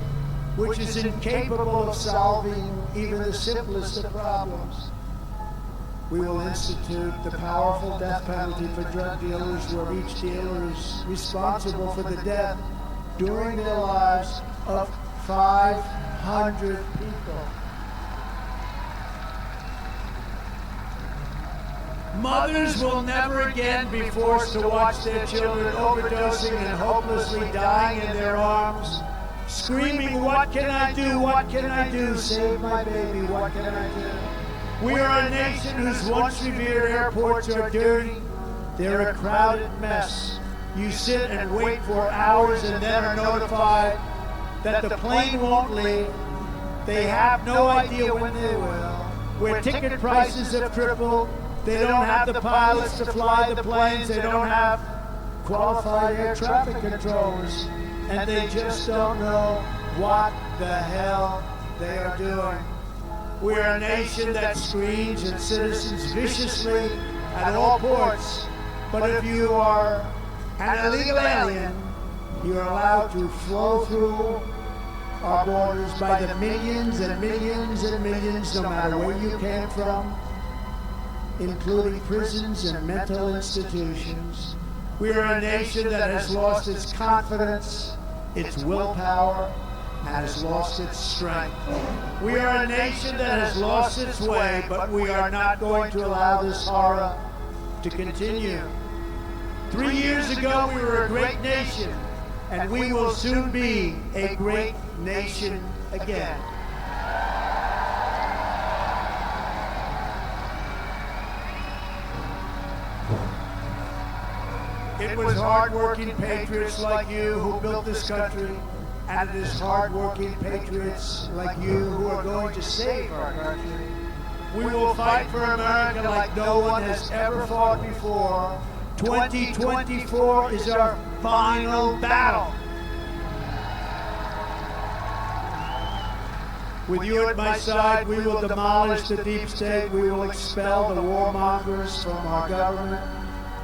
which is incapable of solving even the simplest of problems. We will institute the powerful death penalty for drug dealers, where each dealer is responsible for the death during their lives of 500 people. Mothers will never again be forced to watch their children overdosing and hopelessly dying in their arms, screaming, "What can I do? What can I do? Save my baby, what can I do?" We are a nation whose once revered airports are dirty. They're a crowded mess. You sit and wait for hours and then are notified that the plane won't leave. They have no idea when they will. Where ticket prices have tripled, they don't have the pilots to fly the planes, they don't have qualified air traffic controllers, and they just don't know what the hell they are doing. We are a nation that screens at citizens viciously at all ports, but if you are an illegal alien, you are allowed to flow through our borders by the millions and millions and millions, no matter where you came from, including prisons and mental institutions. We are a nation that has lost its confidence, its willpower, and has lost its strength. We are a nation that has lost its way, but we are not going to allow this horror to continue. 3 years ago, we were a great nation, and we will soon be a great nation again. It was hard-working patriots like you who built this country, and it is hard-working patriots like you who are going to save our country. We will fight for America like no one has ever fought before. 2024 is our final battle. With you at my side, we will demolish the deep state. We will expel the warmongers from our government.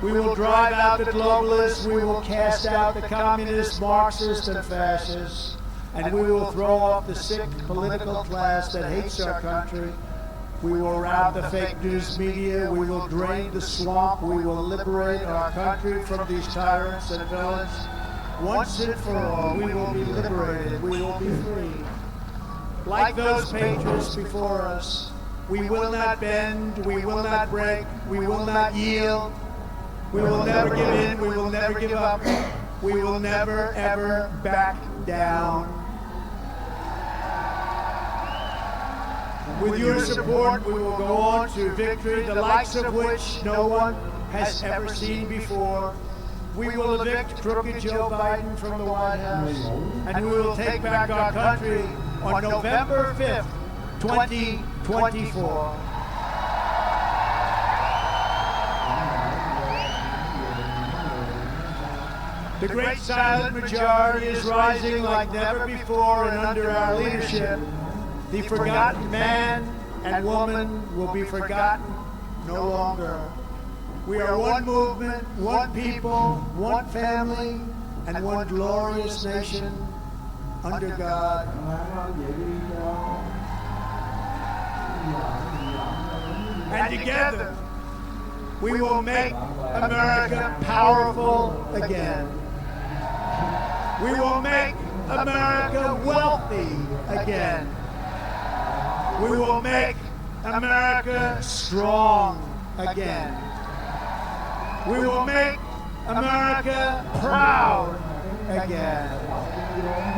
We will drive out the globalists. We will cast out the communists, Marxists, and fascists. And we will throw off the sick political class that hates our country. We will rout the fake news media. We will drain the swamp. We will liberate our country from these tyrants and villains. Once and for all, we will be liberated. We will be free. Like those patriots before us, we will not bend. We will not break. We will not yield. We will never give in. We will never give up. We will never, ever back down. With your support, we will go on to victory, the likes of which no one has ever seen before. We will evict crooked Joe Biden from the White House, and we will take back our country on November 5th, 2024. The great silent majority is rising like never before, and under our leadership, the forgotten man and woman will be forgotten no longer. We are one movement, one people, one family, and one glorious nation under God. And together, we will make America powerful again. We will make America wealthy again. We will make America strong again. We will make America proud again.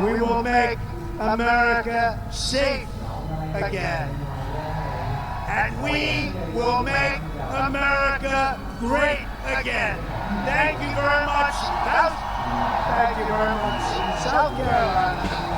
We will make America safe again. And we will make America great again. Thank you very much. Thank you very much. South Carolina.